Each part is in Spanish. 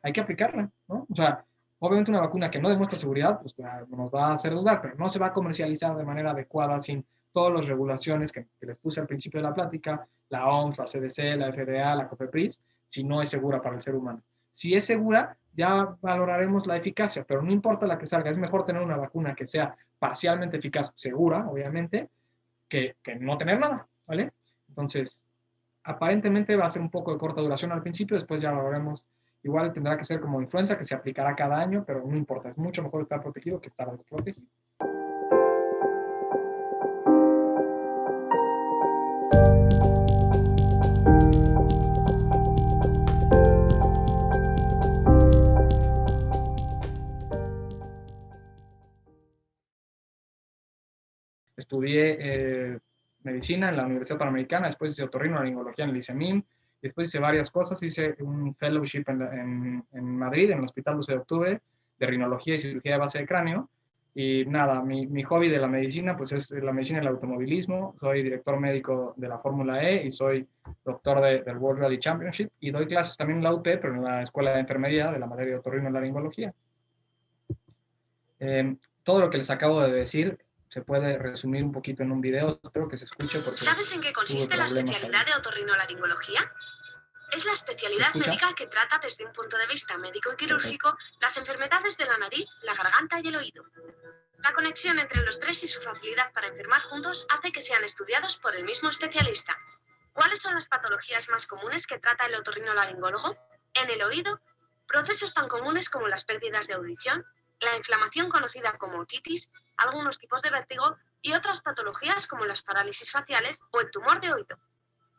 hay que aplicarla, ¿no? O sea, obviamente una vacuna que no demuestra seguridad, pues nos va a hacer dudar, pero no se va a comercializar de manera adecuada sin todas las regulaciones que les puse al principio de la plática, la OMS, la CDC, la FDA, la COFEPRIS, si no es segura para el ser humano. Si es segura, ya valoraremos la eficacia, pero no importa la que salga, es mejor tener una vacuna que sea parcialmente eficaz, segura, obviamente, que no tener nada, ¿vale? Entonces, aparentemente va a ser un poco de corta duración al principio, después ya lo veremos. Igual tendrá que ser como influenza, que se aplicará cada año, pero no importa, es mucho mejor estar protegido que estar desprotegido. Estudié medicina en la Universidad Panamericana, después hice otorrinolaringología en el ICEMIM, después hice varias cosas, hice un fellowship en Madrid, en el Hospital 12 de Octubre, de rinología y cirugía de base de cráneo, y nada, mi hobby de la medicina, pues es la medicina y el automovilismo, soy director médico de la Fórmula E y soy doctor del World Rally Championship, y doy clases también en la UP, pero en la Escuela de Enfermería de la materia de otorrinolaringología. Todo lo que les acabo de decir se puede resumir un poquito en un video, espero que se escuche porque... ¿Sabes en qué consiste la especialidad de otorrinolaringología? Es la especialidad médica que trata desde un punto de vista médico y quirúrgico las enfermedades de la nariz, la garganta y el oído. La conexión entre los tres y su facilidad para enfermar juntos hace que sean estudiados por el mismo especialista. ¿Cuáles son las patologías más comunes que trata el otorrinolaringólogo? En el oído, procesos tan comunes como las pérdidas de audición, la inflamación conocida como otitis, algunos tipos de vértigo y otras patologías como las parálisis faciales o el tumor de oído.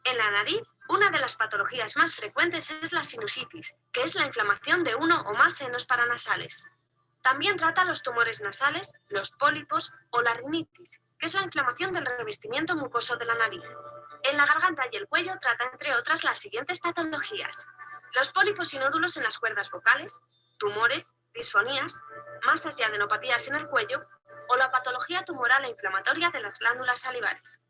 En la nariz, una de las patologías más frecuentes es la sinusitis, que es la inflamación de uno o más senos paranasales. También trata los tumores nasales, los pólipos o la rinitis, que es la inflamación del revestimiento mucoso de la nariz. En la garganta y el cuello trata, entre otras, las siguientes patologías: los pólipos y nódulos en las cuerdas vocales, tumores, disfonías, masas y adenopatías en el cuello, o la patología tumoral e inflamatoria de las glándulas salivares.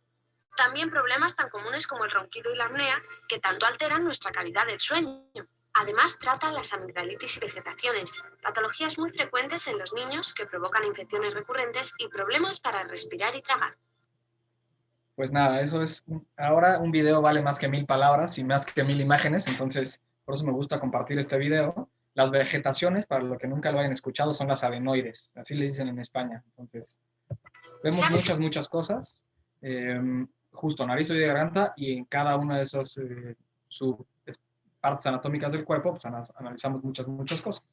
También problemas tan comunes como el ronquido y la apnea, que tanto alteran nuestra calidad del sueño. Además, trata las amigdalitis y vegetaciones, patologías muy frecuentes en los niños que provocan infecciones recurrentes y problemas para respirar y tragar. Pues nada, eso es, ahora un video vale más que 1000 palabras y más que 1000 imágenes, entonces por eso me gusta compartir este video. Las vegetaciones, para los que nunca lo hayan escuchado, son las adenoides, así le dicen en España. Entonces, vemos muchas cosas, justo nariz, oído y garganta, y en cada una de esas partes anatómicas del cuerpo, pues analizamos muchas cosas,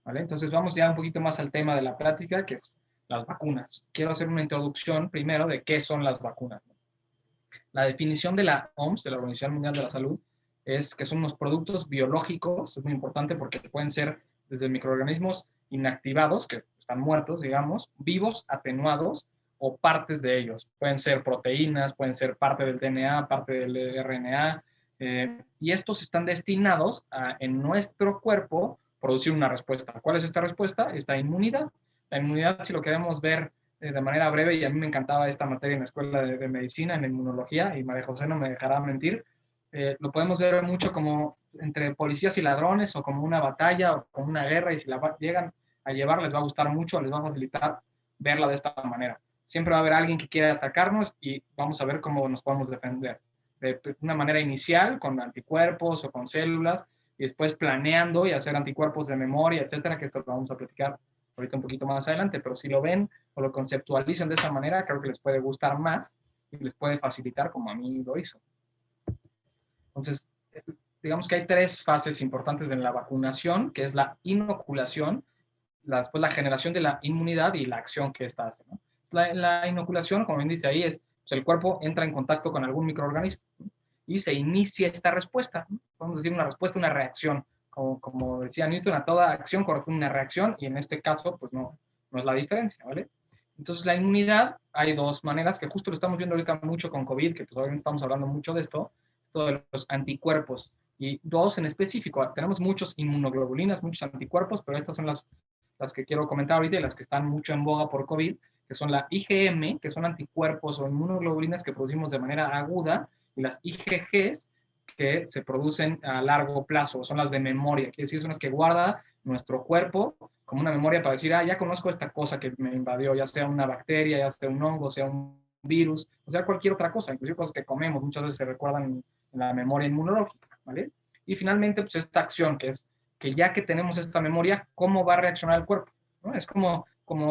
¿vale? Entonces vamos ya un poquito más al tema de la plática, que es las vacunas. Quiero hacer una introducción primero de qué son las vacunas. La definición de la OMS, de la Organización Mundial de la Salud, es que son unos productos biológicos, es muy importante porque pueden ser desde microorganismos inactivados, que están muertos, digamos, vivos, atenuados, o partes de ellos. Pueden ser proteínas, pueden ser parte del DNA, parte del RNA, y estos están destinados a, en nuestro cuerpo, producir una respuesta. ¿Cuál es esta respuesta? Esta inmunidad. La inmunidad, si lo queremos ver de manera breve, y a mí me encantaba esta materia en la escuela de medicina, en inmunología, y María José no me dejará mentir, lo podemos ver mucho como entre policías y ladrones, o como una batalla, o como una guerra, y si la llegan a llevar les va a gustar mucho, les va a facilitar verla de esta manera. Siempre va a haber alguien que quiere atacarnos y vamos a ver cómo nos podemos defender. De una manera inicial, con anticuerpos o con células, y después planeando y hacer anticuerpos de memoria, etcétera, que esto lo vamos a platicar ahorita un poquito más adelante, pero si lo ven o lo conceptualizan de esa manera, creo que les puede gustar más y les puede facilitar como a mí lo hizo. Entonces, digamos que hay tres fases importantes en la vacunación, que es la inoculación, después la generación de la inmunidad y la acción que esta hace, ¿no? La inoculación, como bien dice ahí, es pues el cuerpo entra en contacto con algún microorganismo, ¿no? Y se inicia esta respuesta, ¿no? Podemos decir una respuesta, una reacción. Como decía Newton, a toda acción corresponde una reacción, y en este caso, pues no es la diferencia, ¿vale? Entonces, la inmunidad, hay dos maneras, que justo lo estamos viendo ahorita mucho con COVID, que pues obviamente estamos hablando mucho de esto de los anticuerpos, y dos en específico. Tenemos muchos inmunoglobulinas, muchos anticuerpos, pero estas son las que quiero comentar ahorita y las que están mucho en boga por COVID, que son la IgM, que son anticuerpos o inmunoglobulinas que producimos de manera aguda, y las IgGs, que se producen a largo plazo, son las de memoria, quiere decir, son las que guarda nuestro cuerpo como una memoria para decir, ya conozco esta cosa que me invadió, ya sea una bacteria, ya sea un hongo, sea un virus, o sea cualquier otra cosa, inclusive cosas que comemos, muchas veces se recuerdan en la memoria inmunológica, ¿vale? Y finalmente, pues esta acción, que es que ya que tenemos esta memoria, ¿cómo va a reaccionar el cuerpo? ¿No? Es como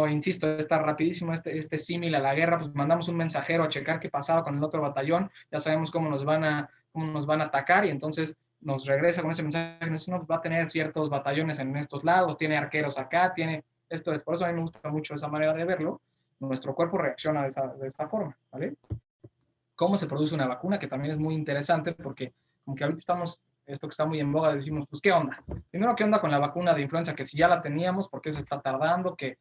insisto, está rapidísimo este símil a la guerra, pues mandamos un mensajero a checar qué pasaba con el otro batallón, ya sabemos cómo nos van a atacar y entonces nos regresa con ese mensaje, nos dice, no, pues va a tener ciertos batallones en estos lados, tiene arqueros acá, tiene esto es, por eso a mí me gusta mucho esa manera de verlo, nuestro cuerpo reacciona de esta forma, ¿vale? ¿Cómo se produce una vacuna? Que también es muy interesante porque como que ahorita estamos, esto que está muy en boga, decimos, pues, ¿qué onda? Primero, ¿qué onda con la vacuna de influenza? Que si ya la teníamos, ¿por qué se está tardando? Que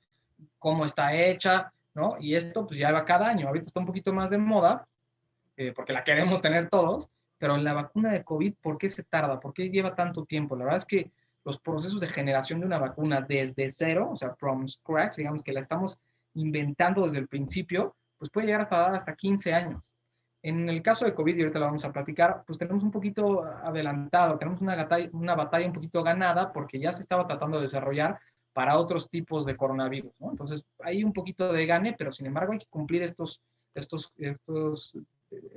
cómo está hecha, ¿no? Y esto pues ya va cada año. Ahorita está un poquito más de moda, porque la queremos tener todos, pero en la vacuna de COVID, ¿por qué se tarda? ¿Por qué lleva tanto tiempo? La verdad es que los procesos de generación de una vacuna desde cero, o sea, from scratch, digamos que la estamos inventando desde el principio, pues puede llegar hasta 15 años. En el caso de COVID, y ahorita lo vamos a platicar, pues tenemos un poquito adelantado, tenemos una batalla un poquito ganada porque ya se estaba tratando de desarrollar para otros tipos de coronavirus, ¿no? Entonces, hay un poquito de gane, pero sin embargo hay que cumplir estos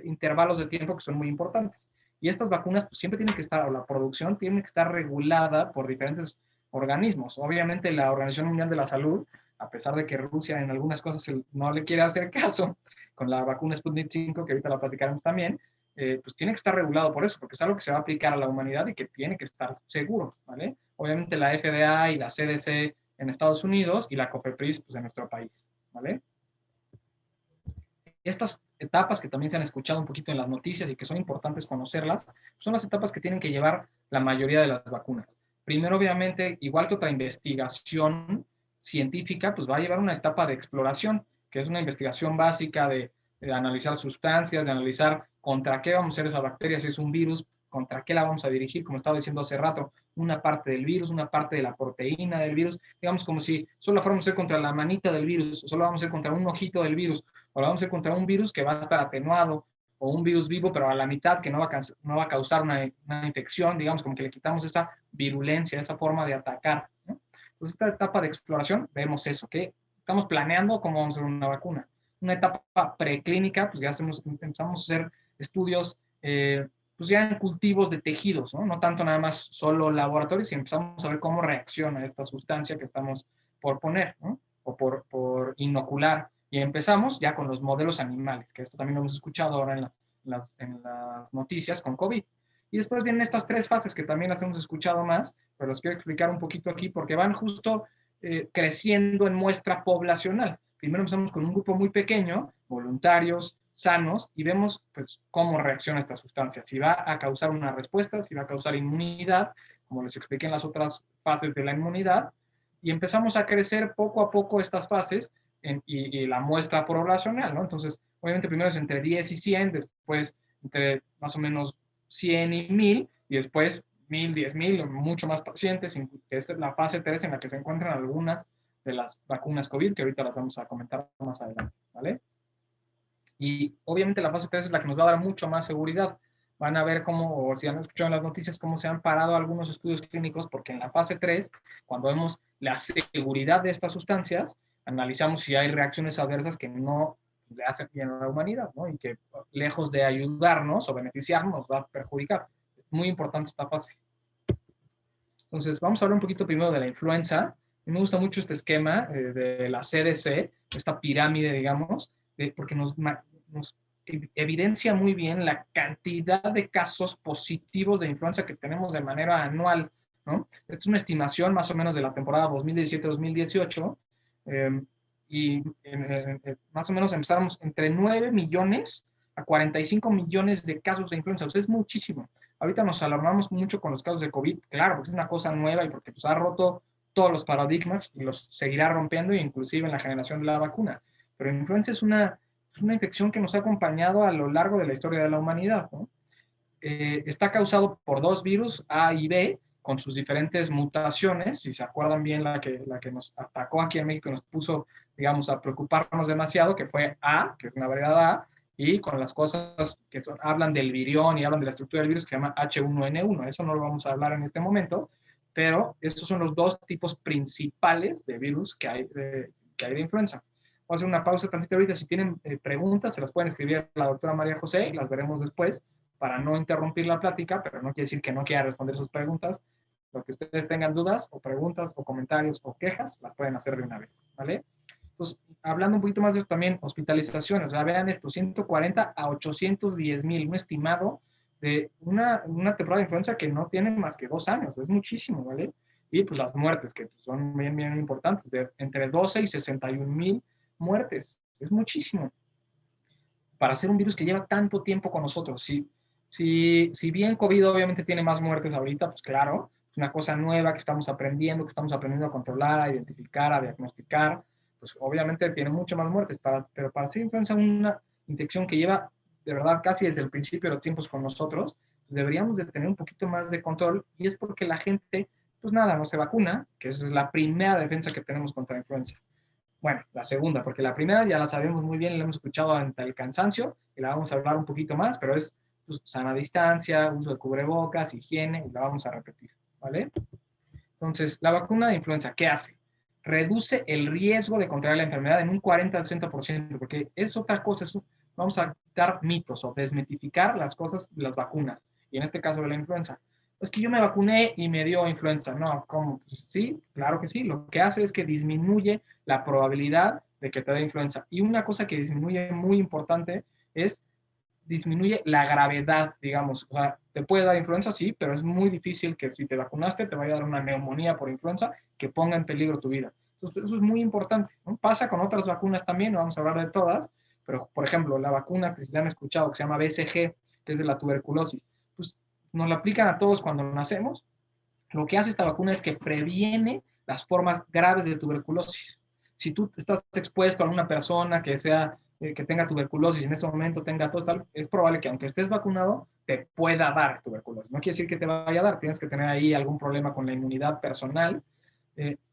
intervalos de tiempo que son muy importantes. Y estas vacunas pues, siempre tienen que estar, o la producción tiene que estar regulada por diferentes organismos. Obviamente la Organización Mundial de la Salud, a pesar de que Rusia en algunas cosas no le quiere hacer caso, con la vacuna Sputnik 5, que ahorita la platicaremos también, pues tiene que estar regulado por eso, porque es algo que se va a aplicar a la humanidad y que tiene que estar seguro, ¿vale? Obviamente la FDA y la CDC en Estados Unidos y la COFEPRIS pues, en nuestro país, ¿vale? Estas etapas que también se han escuchado un poquito en las noticias y que son importantes conocerlas, son las etapas que tienen que llevar la mayoría de las vacunas. Primero, obviamente, igual que otra investigación científica, pues va a llevar una etapa de exploración, que es una investigación básica de analizar sustancias, de analizar contra qué vamos a hacer esa bacteria, si es un virus, contra qué la vamos a dirigir, como estaba diciendo hace rato, una parte del virus, una parte de la proteína del virus, digamos como si solo la fuéramos a hacer contra la manita del virus, o solo vamos a hacer contra un ojito del virus, o la vamos a hacer contra un virus que va a estar atenuado, o un virus vivo, pero a la mitad que no va a causar una infección, digamos, como que le quitamos esta virulencia, esa forma de atacar, ¿no? Entonces, esta etapa de exploración, vemos eso, que estamos planeando cómo vamos a hacer una vacuna. Una etapa preclínica, pues ya empezamos a hacer estudios, pues ya en cultivos de tejidos, ¿no? No tanto nada más solo laboratorios, y empezamos a ver cómo reacciona esta sustancia que estamos por poner, ¿no? O por inocular. Y empezamos ya con los modelos animales, que esto también lo hemos escuchado ahora en las noticias con COVID. Y después vienen estas tres fases que también las hemos escuchado más, pero los quiero explicar un poquito aquí porque van justo creciendo en muestra poblacional. Primero empezamos con un grupo muy pequeño, voluntarios, sanos, y vemos pues cómo reacciona esta sustancia, si va a causar una respuesta, si va a causar inmunidad, como les expliqué en las otras fases de la inmunidad, y empezamos a crecer poco a poco estas fases y la muestra poblacional, ¿no? Entonces, obviamente primero es entre 10 y 100, después entre más o menos 100 y 1000, y después 1000, 10,000, mucho más pacientes. Esta es la fase 3 en la que se encuentran algunas de las vacunas COVID, que ahorita las vamos a comentar más adelante, ¿vale? Y obviamente la fase 3 es la que nos va a dar mucho más seguridad. Van a ver cómo, o si han escuchado en las noticias, cómo se han parado algunos estudios clínicos, porque en la fase 3, cuando vemos la seguridad de estas sustancias, analizamos si hay reacciones adversas que no le hacen bien a la humanidad, ¿no? Y que lejos de ayudarnos o beneficiarnos, nos va a perjudicar. Es muy importante esta fase. Entonces, vamos a hablar un poquito primero de la influenza. Me gusta mucho este esquema de la CDC, esta pirámide, digamos, porque nos evidencia muy bien la cantidad de casos positivos de influenza que tenemos de manera anual, ¿no? Esta es una estimación más o menos de la temporada 2017-2018, y más o menos empezamos entre 9 millones a 45 millones de casos de influenza. O sea, es muchísimo. Ahorita nos alarmamos mucho con los casos de COVID, claro, porque es una cosa nueva y porque pues, ha roto todos los paradigmas y los seguirá rompiendo, inclusive en la generación de la vacuna. Pero influenza es una infección que nos ha acompañado a lo largo de la historia de la humanidad, ¿no? Está causado por dos virus, A y B, con sus diferentes mutaciones. Si se acuerdan bien, la que nos atacó aquí en México y nos puso, digamos, a preocuparnos demasiado, que fue A, que es una variedad A, y con las cosas que hablan del virión y hablan de la estructura del virus que se llama H1N1. Eso no lo vamos a hablar en este momento, pero estos son los dos tipos principales de virus que hay de influenza. Vamos a hacer una pausa tantito ahorita. Si tienen preguntas, se las pueden escribir a la doctora María José y las veremos después para no interrumpir la plática, pero no quiere decir que no quiera responder sus preguntas. Lo que ustedes tengan dudas o preguntas o comentarios o quejas, las pueden hacer de una vez, ¿vale? Entonces, hablando un poquito más de esto también, hospitalizaciones, o sea, vean esto, 140 a 810,000, un estimado de una temporada de influenza que no tiene más que 2 años, es muchísimo, ¿vale? Y pues las muertes, que son bien, bien importantes, de entre 12 y 61,000 muertes, es muchísimo. Para ser un virus que lleva tanto tiempo con nosotros, si bien COVID obviamente tiene más muertes ahorita, pues claro, es una cosa nueva que estamos aprendiendo a controlar, a identificar, a diagnosticar, pues obviamente tiene mucho más muertes, pero para ser influenza una infección que lleva de verdad casi desde el principio de los tiempos con nosotros, pues deberíamos de tener un poquito más de control, y es porque la gente, pues nada, no se vacuna, que esa es la primera defensa que tenemos contra la influenza. Bueno, la segunda, porque la primera ya la sabemos muy bien, la hemos escuchado ante el cansancio, y la vamos a hablar un poquito más, pero es pues, sana distancia, uso de cubrebocas, higiene, y la vamos a repetir, ¿vale? Entonces, la vacuna de influenza, ¿qué hace? Reduce el riesgo de contraer la enfermedad en un 40 al 60%, porque es otra cosa, vamos a quitar mitos o desmitificar las cosas de las vacunas, y en este caso de la influenza. Es que yo me vacuné y me dio influenza. No, ¿cómo? Pues sí, claro que sí. Lo que hace es que disminuye la probabilidad de que te dé influenza. Y una cosa que disminuye muy importante es disminuye la gravedad, digamos. O sea, te puede dar influenza, sí, pero es muy difícil que si te vacunaste te vaya a dar una neumonía por influenza que ponga en peligro tu vida. Entonces, eso es muy importante, ¿no? Pasa con otras vacunas también, no vamos a hablar de todas, pero por ejemplo, la vacuna que se han escuchado, que se llama BCG, que es de la tuberculosis, pues nos la aplican a todos cuando nacemos. Lo que hace esta vacuna es que previene las formas graves de tuberculosis. Si tú estás expuesto a una persona que tenga tuberculosis y en ese momento tenga todo tal, es probable que aunque estés vacunado, te pueda dar tuberculosis. No quiere decir que te vaya a dar, tienes que tener ahí algún problema con la inmunidad personal,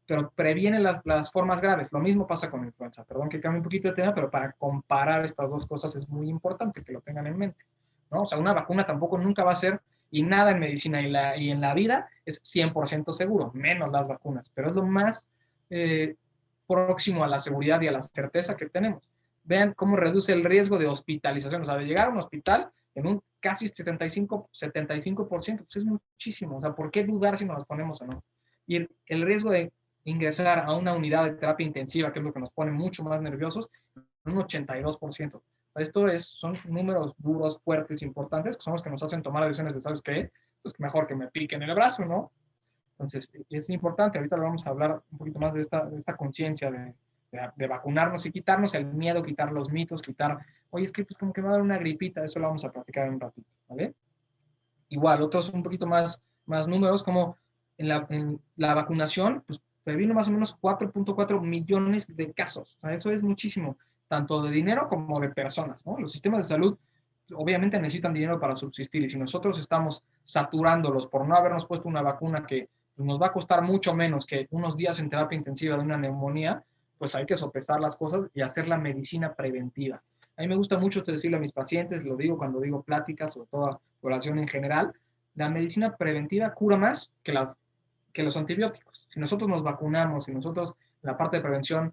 pero previene las formas graves. Lo mismo pasa con la influenza. Perdón que cambie un poquito de tema, pero para comparar estas dos cosas es muy importante que lo tengan en mente, ¿no? O sea, una vacuna tampoco nunca va a ser, y nada en medicina y en la vida es 100% seguro, menos las vacunas, pero es lo más próximo a la seguridad y a la certeza que tenemos. Vean cómo reduce el riesgo de hospitalización, o sea, de llegar a un hospital en un casi 75%, pues es muchísimo. O sea, ¿por qué dudar si nos las ponemos o no? Y el riesgo de ingresar a una unidad de terapia intensiva, que es lo que nos pone mucho más nerviosos, un 82%. Son números duros, fuertes, importantes, que son los que nos hacen tomar decisiones de, ¿sabes qué? Pues mejor que me piquen el brazo, ¿no? Entonces, es importante. Ahorita lo vamos a hablar un poquito más de esta conciencia de vacunarnos y quitarnos el miedo, quitar los mitos, oye, es que pues como que me va a dar una gripita, eso lo vamos a platicar en un ratito, ¿vale? Igual, otros un poquito más números, como en la vacunación, pues previno más o menos 4.4 millones de casos. O sea, eso es muchísimo, tanto de dinero como de personas, ¿no? Los sistemas de salud obviamente necesitan dinero para subsistir, y si nosotros estamos saturándolos por no habernos puesto una vacuna que nos va a costar mucho menos que unos días en terapia intensiva de una neumonía, pues hay que sopesar las cosas y hacer la medicina preventiva. A mí me gusta mucho decirle a mis pacientes, lo digo cuando digo pláticas o toda oración en general, la medicina preventiva cura más que los antibióticos. Si nosotros nos vacunamos, si nosotros en la parte de prevención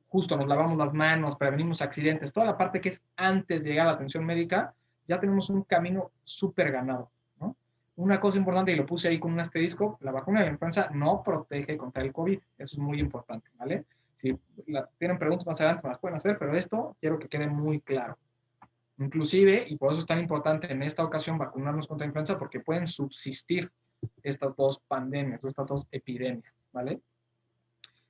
justo nos lavamos las manos, prevenimos accidentes, toda la parte que es antes de llegar a la atención médica, ya tenemos un camino súper ganado, ¿no? Una cosa importante, y lo puse ahí con un asterisco, la vacuna de la influenza no protege contra el COVID, eso es muy importante, ¿vale? Si tienen preguntas más adelante, me las pueden hacer, pero esto quiero que quede muy claro. Inclusive, y por eso es tan importante en esta ocasión vacunarnos contra la influenza, porque pueden subsistir estas dos pandemias o estas dos epidemias, ¿vale?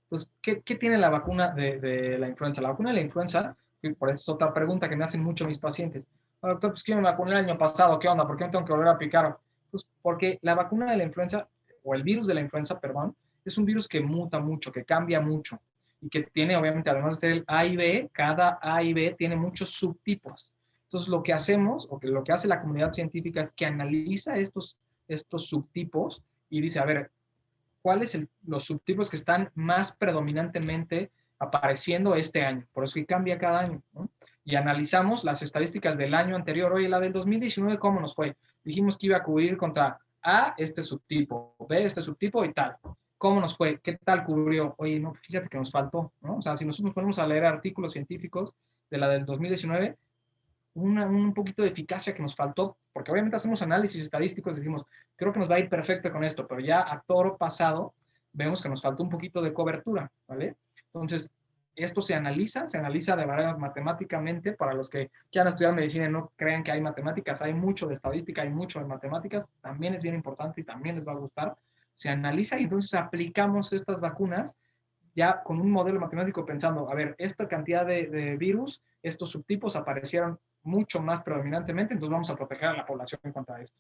Entonces, ¿qué tiene la vacuna de la influenza? La vacuna de la influenza, por eso es otra pregunta que me hacen mucho mis pacientes. Doctor, pues que me vacuné el año pasado, ¿qué onda? ¿Por qué me tengo que volver a picar? Pues porque la vacuna de la influenza, o el virus de la influenza, perdón, es un virus que muta mucho, que cambia mucho, y que tiene, obviamente, además de ser el A y B, cada A y B tiene muchos subtipos. Entonces, lo que hacemos, o que lo que hace la comunidad científica es que analiza estos subtipos y dice, a ver, cuáles los subtipos que están más predominantemente apareciendo este año. Por eso que cambia cada año, ¿no? y analizamos las estadísticas del año anterior. Oye, la del 2019, ¿cómo nos fue? Dijimos que iba a cubrir contra A, este subtipo, B, este subtipo y tal. ¿Cómo nos fue? ¿Qué tal cubrió? Oye, no, fíjate que nos faltó, ¿no? O sea, si nosotros nos ponemos a leer artículos científicos de la del 2019, un poquito de eficacia que nos faltó, porque obviamente hacemos análisis estadísticos y decimos, creo que nos va a ir perfecto con esto, pero ya a toro pasado vemos que nos faltó un poquito de cobertura, ¿vale? Entonces, esto se analiza de manera matemáticamente, para los que quieran estudiar medicina y no crean que hay matemáticas, hay mucho de estadística, hay mucho de matemáticas, también es bien importante y también les va a gustar. Se analiza y entonces aplicamos estas vacunas ya con un modelo matemático pensando, a ver, esta cantidad de virus, estos subtipos aparecieron mucho más predominantemente, entonces vamos a proteger a la población contra estos.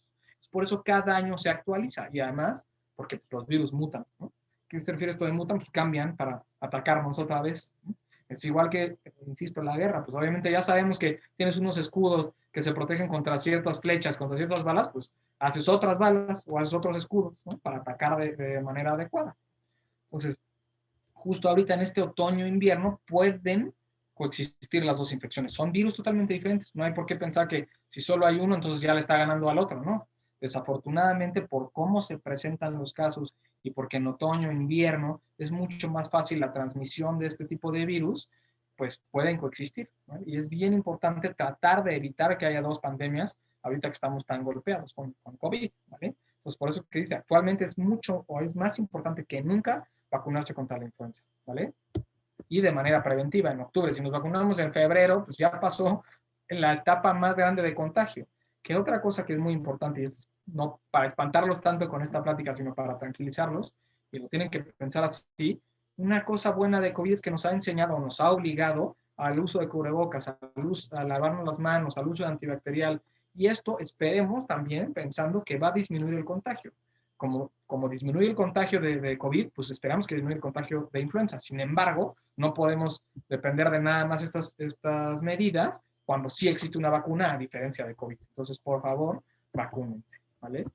Por eso cada año se actualiza y además, porque los virus mutan, ¿no? ¿Qué se refiere esto de mutan? Pues cambian para atacarnos otra vez, ¿no? Es igual que, insisto, la guerra, pues obviamente ya sabemos que tienes unos escudos que se protegen contra ciertas flechas, contra ciertas balas, pues haces otras balas o haces otros escudos, ¿no? Para atacar de manera adecuada. Entonces, justo ahorita en este otoño-invierno pueden coexistir las dos infecciones. Son virus totalmente diferentes. No hay por qué pensar que si solo hay uno, entonces ya le está ganando al otro, ¿no? Desafortunadamente, por cómo se presentan los casos y porque en otoño-invierno es mucho más fácil la transmisión de este tipo de virus, pues pueden coexistir, ¿no? Y es bien importante tratar de evitar que haya dos pandemias ahorita que estamos tan golpeados con COVID, ¿vale? Entonces, por eso que dice, actualmente es mucho o es más importante que nunca vacunarse contra la influenza, ¿vale? Y de manera preventiva en octubre. Si nos vacunamos en febrero, pues ya pasó en la etapa más grande de contagio. Que otra cosa que es muy importante, y es no para espantarlos tanto con esta plática, sino para tranquilizarlos, y lo tienen que pensar así, una cosa buena de COVID es que nos ha enseñado, nos ha obligado al uso de cubrebocas, a lavarnos las manos, al uso de antibacterial, y esto esperemos también pensando que va a disminuir el contagio. Como disminuye el contagio de COVID, pues esperamos que disminuya el contagio de influenza. Sin embargo, no podemos depender de nada más estas medidas cuando sí existe una vacuna a diferencia de COVID. Entonces, por favor, vacúnense, ¿vale?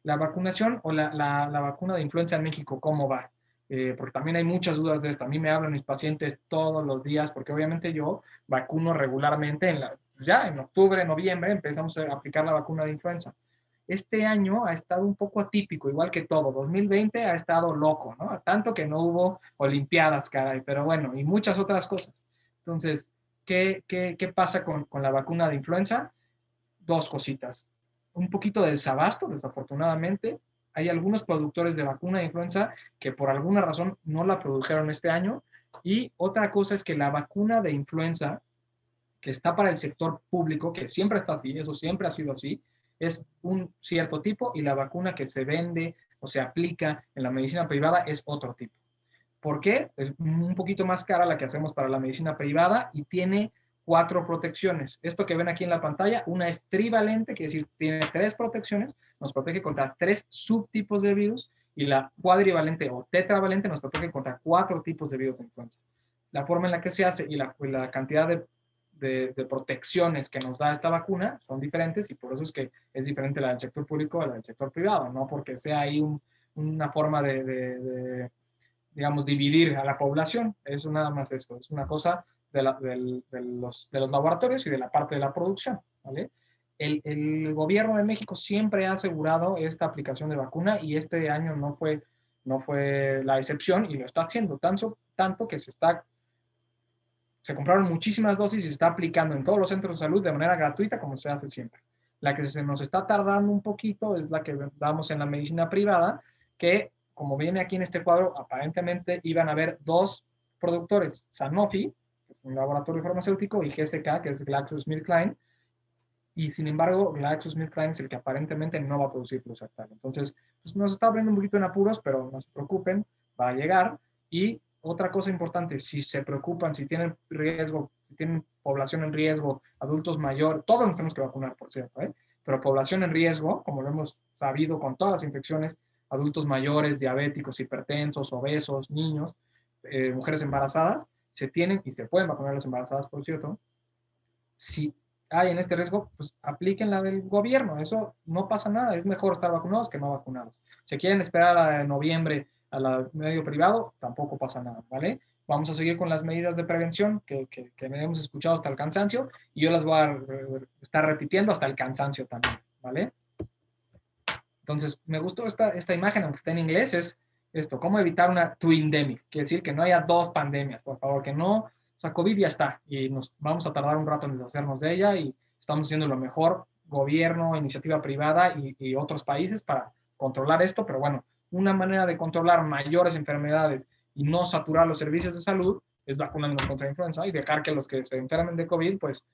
La vacunación o la vacuna de influenza en México, ¿cómo va? Porque también hay muchas dudas de esto. A mí me hablan mis pacientes todos los días, porque obviamente yo vacuno regularmente ya en octubre, noviembre, empezamos a aplicar la vacuna de influenza. Este año ha estado un poco atípico, igual que todo. 2020 ha estado loco, ¿no? Tanto que no hubo olimpiadas, caray, pero bueno, y muchas otras cosas. Entonces, ¿qué pasa con la vacuna de influenza? Dos cositas. Un poquito de desabasto, desafortunadamente. Hay algunos productores de vacuna de influenza que por alguna razón no la produjeron este año. Y otra cosa es que la vacuna de influenza, que está para el sector público, que siempre está así, eso siempre ha sido así, es un cierto tipo y la vacuna que se vende o se aplica en la medicina privada es otro tipo. ¿Por qué? Es un poquito más cara la que hacemos para la medicina privada y tiene 4 protecciones. Esto que ven aquí en la pantalla, una es trivalente, quiere decir, tiene 3 protecciones, nos protege contra 3 subtipos de virus, y la cuadrivalente o tetravalente nos protege contra 4 tipos de virus de influenza. La forma en la que se hace y la cantidad de protecciones que nos da esta vacuna son diferentes, y por eso es que es diferente la del sector público a la del sector privado, no porque sea ahí una forma digamos, dividir a la población. Eso nada más esto, es una cosa de los laboratorios y de la parte de la producción, ¿vale? El gobierno de México siempre ha asegurado esta aplicación de vacuna y este año no fue la excepción, y lo está haciendo tanto que se compraron muchísimas dosis y se está aplicando en todos los centros de salud de manera gratuita, como se hace siempre. La que se nos está tardando un poquito es la que damos en la medicina privada, que, como viene aquí en este cuadro, aparentemente iban a haber 2 productores, Sanofi, un laboratorio farmacéutico, y GSK, que es GlaxoSmithKline, y sin embargo, GlaxoSmithKline es el que aparentemente no va a producir Losartan. Entonces, pues nos está abriendo un poquito en apuros, pero no se preocupen, va a llegar. Y otra cosa importante, si se preocupan, si tienen riesgo, si tienen población en riesgo, adultos mayores, todos nos tenemos que vacunar, por cierto, ¿eh? Pero población en riesgo, como lo hemos sabido con todas las infecciones, adultos mayores, diabéticos, hipertensos, obesos, niños, mujeres embarazadas, se tienen y se pueden vacunar las embarazadas, por cierto. Si hay en este riesgo, pues apliquen la del gobierno, eso no pasa nada, es mejor estar vacunados que no vacunados. Si quieren esperar a noviembre al medio privado, tampoco pasa nada, ¿vale? Vamos a seguir con las medidas de prevención que hemos escuchado hasta el cansancio y yo las voy a estar repitiendo hasta el cansancio también, ¿vale? Entonces, me gustó esta imagen, aunque está en inglés, es esto, cómo evitar una twindemic, quiere decir que no haya dos pandemias, por favor, que no, o sea, COVID ya está y nos vamos a tardar un rato en deshacernos de ella y estamos haciendo lo mejor, gobierno, iniciativa privada y otros países para controlar esto, pero bueno, una manera de controlar mayores enfermedades y no saturar los servicios de salud es vacunándonos contra influenza y dejar que los que se enfermen de COVID, pues,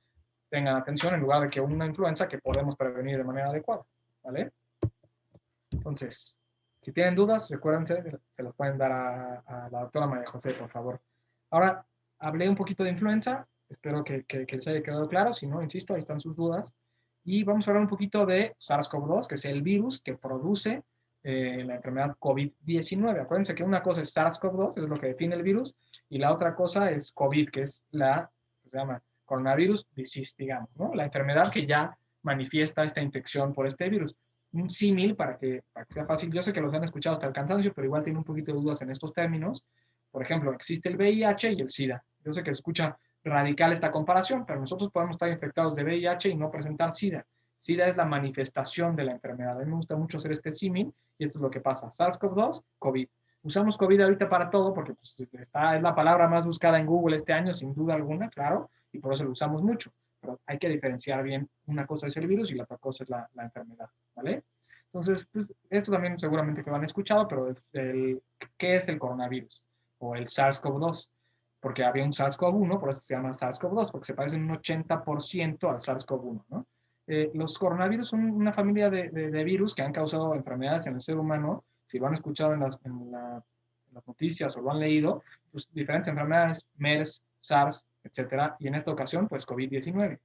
tengan atención en lugar de que una influenza que podemos prevenir de manera adecuada, ¿vale? Entonces, si tienen dudas, recuérdense, se las pueden dar a la doctora María José, por favor. Ahora, hablé un poquito de influenza, espero que les haya quedado claro, si no, insisto, ahí están sus dudas. Y vamos a hablar un poquito de SARS-CoV-2, que es el virus que produce la enfermedad COVID-19. Acuérdense que una cosa es SARS-CoV-2, es lo que define el virus, y la otra cosa es COVID, que es se llama coronavirus disease, digamos, ¿no? La enfermedad que ya manifiesta esta infección por este virus. Un símil para que sea fácil. Yo sé que los han escuchado hasta el cansancio, pero igual tienen un poquito de dudas en estos términos. Por ejemplo, existe el VIH y el SIDA. Yo sé que se escucha radical esta comparación, pero nosotros podemos estar infectados de VIH y no presentar SIDA. SIDA es la manifestación de la enfermedad. A mí me gusta mucho hacer este símil y esto es lo que pasa. SARS-CoV-2, COVID. Usamos COVID ahorita para todo porque pues, es la palabra más buscada en Google este año, sin duda alguna, claro, y por eso lo usamos mucho. Pero hay que diferenciar bien, una cosa es el virus y la otra cosa es la enfermedad, ¿vale? Entonces, pues, esto también seguramente que lo han escuchado, pero ¿qué es el coronavirus? O el SARS-CoV-2, porque había un SARS-CoV-1, por eso se llama SARS-CoV-2, porque se parecen un 80% al SARS-CoV-1, ¿no? Los coronavirus son una familia de virus que han causado enfermedades en el ser humano. Si lo han escuchado en las noticias o lo han leído, pues diferentes enfermedades, MERS, SARS, etcétera, y en esta ocasión, pues COVID-19.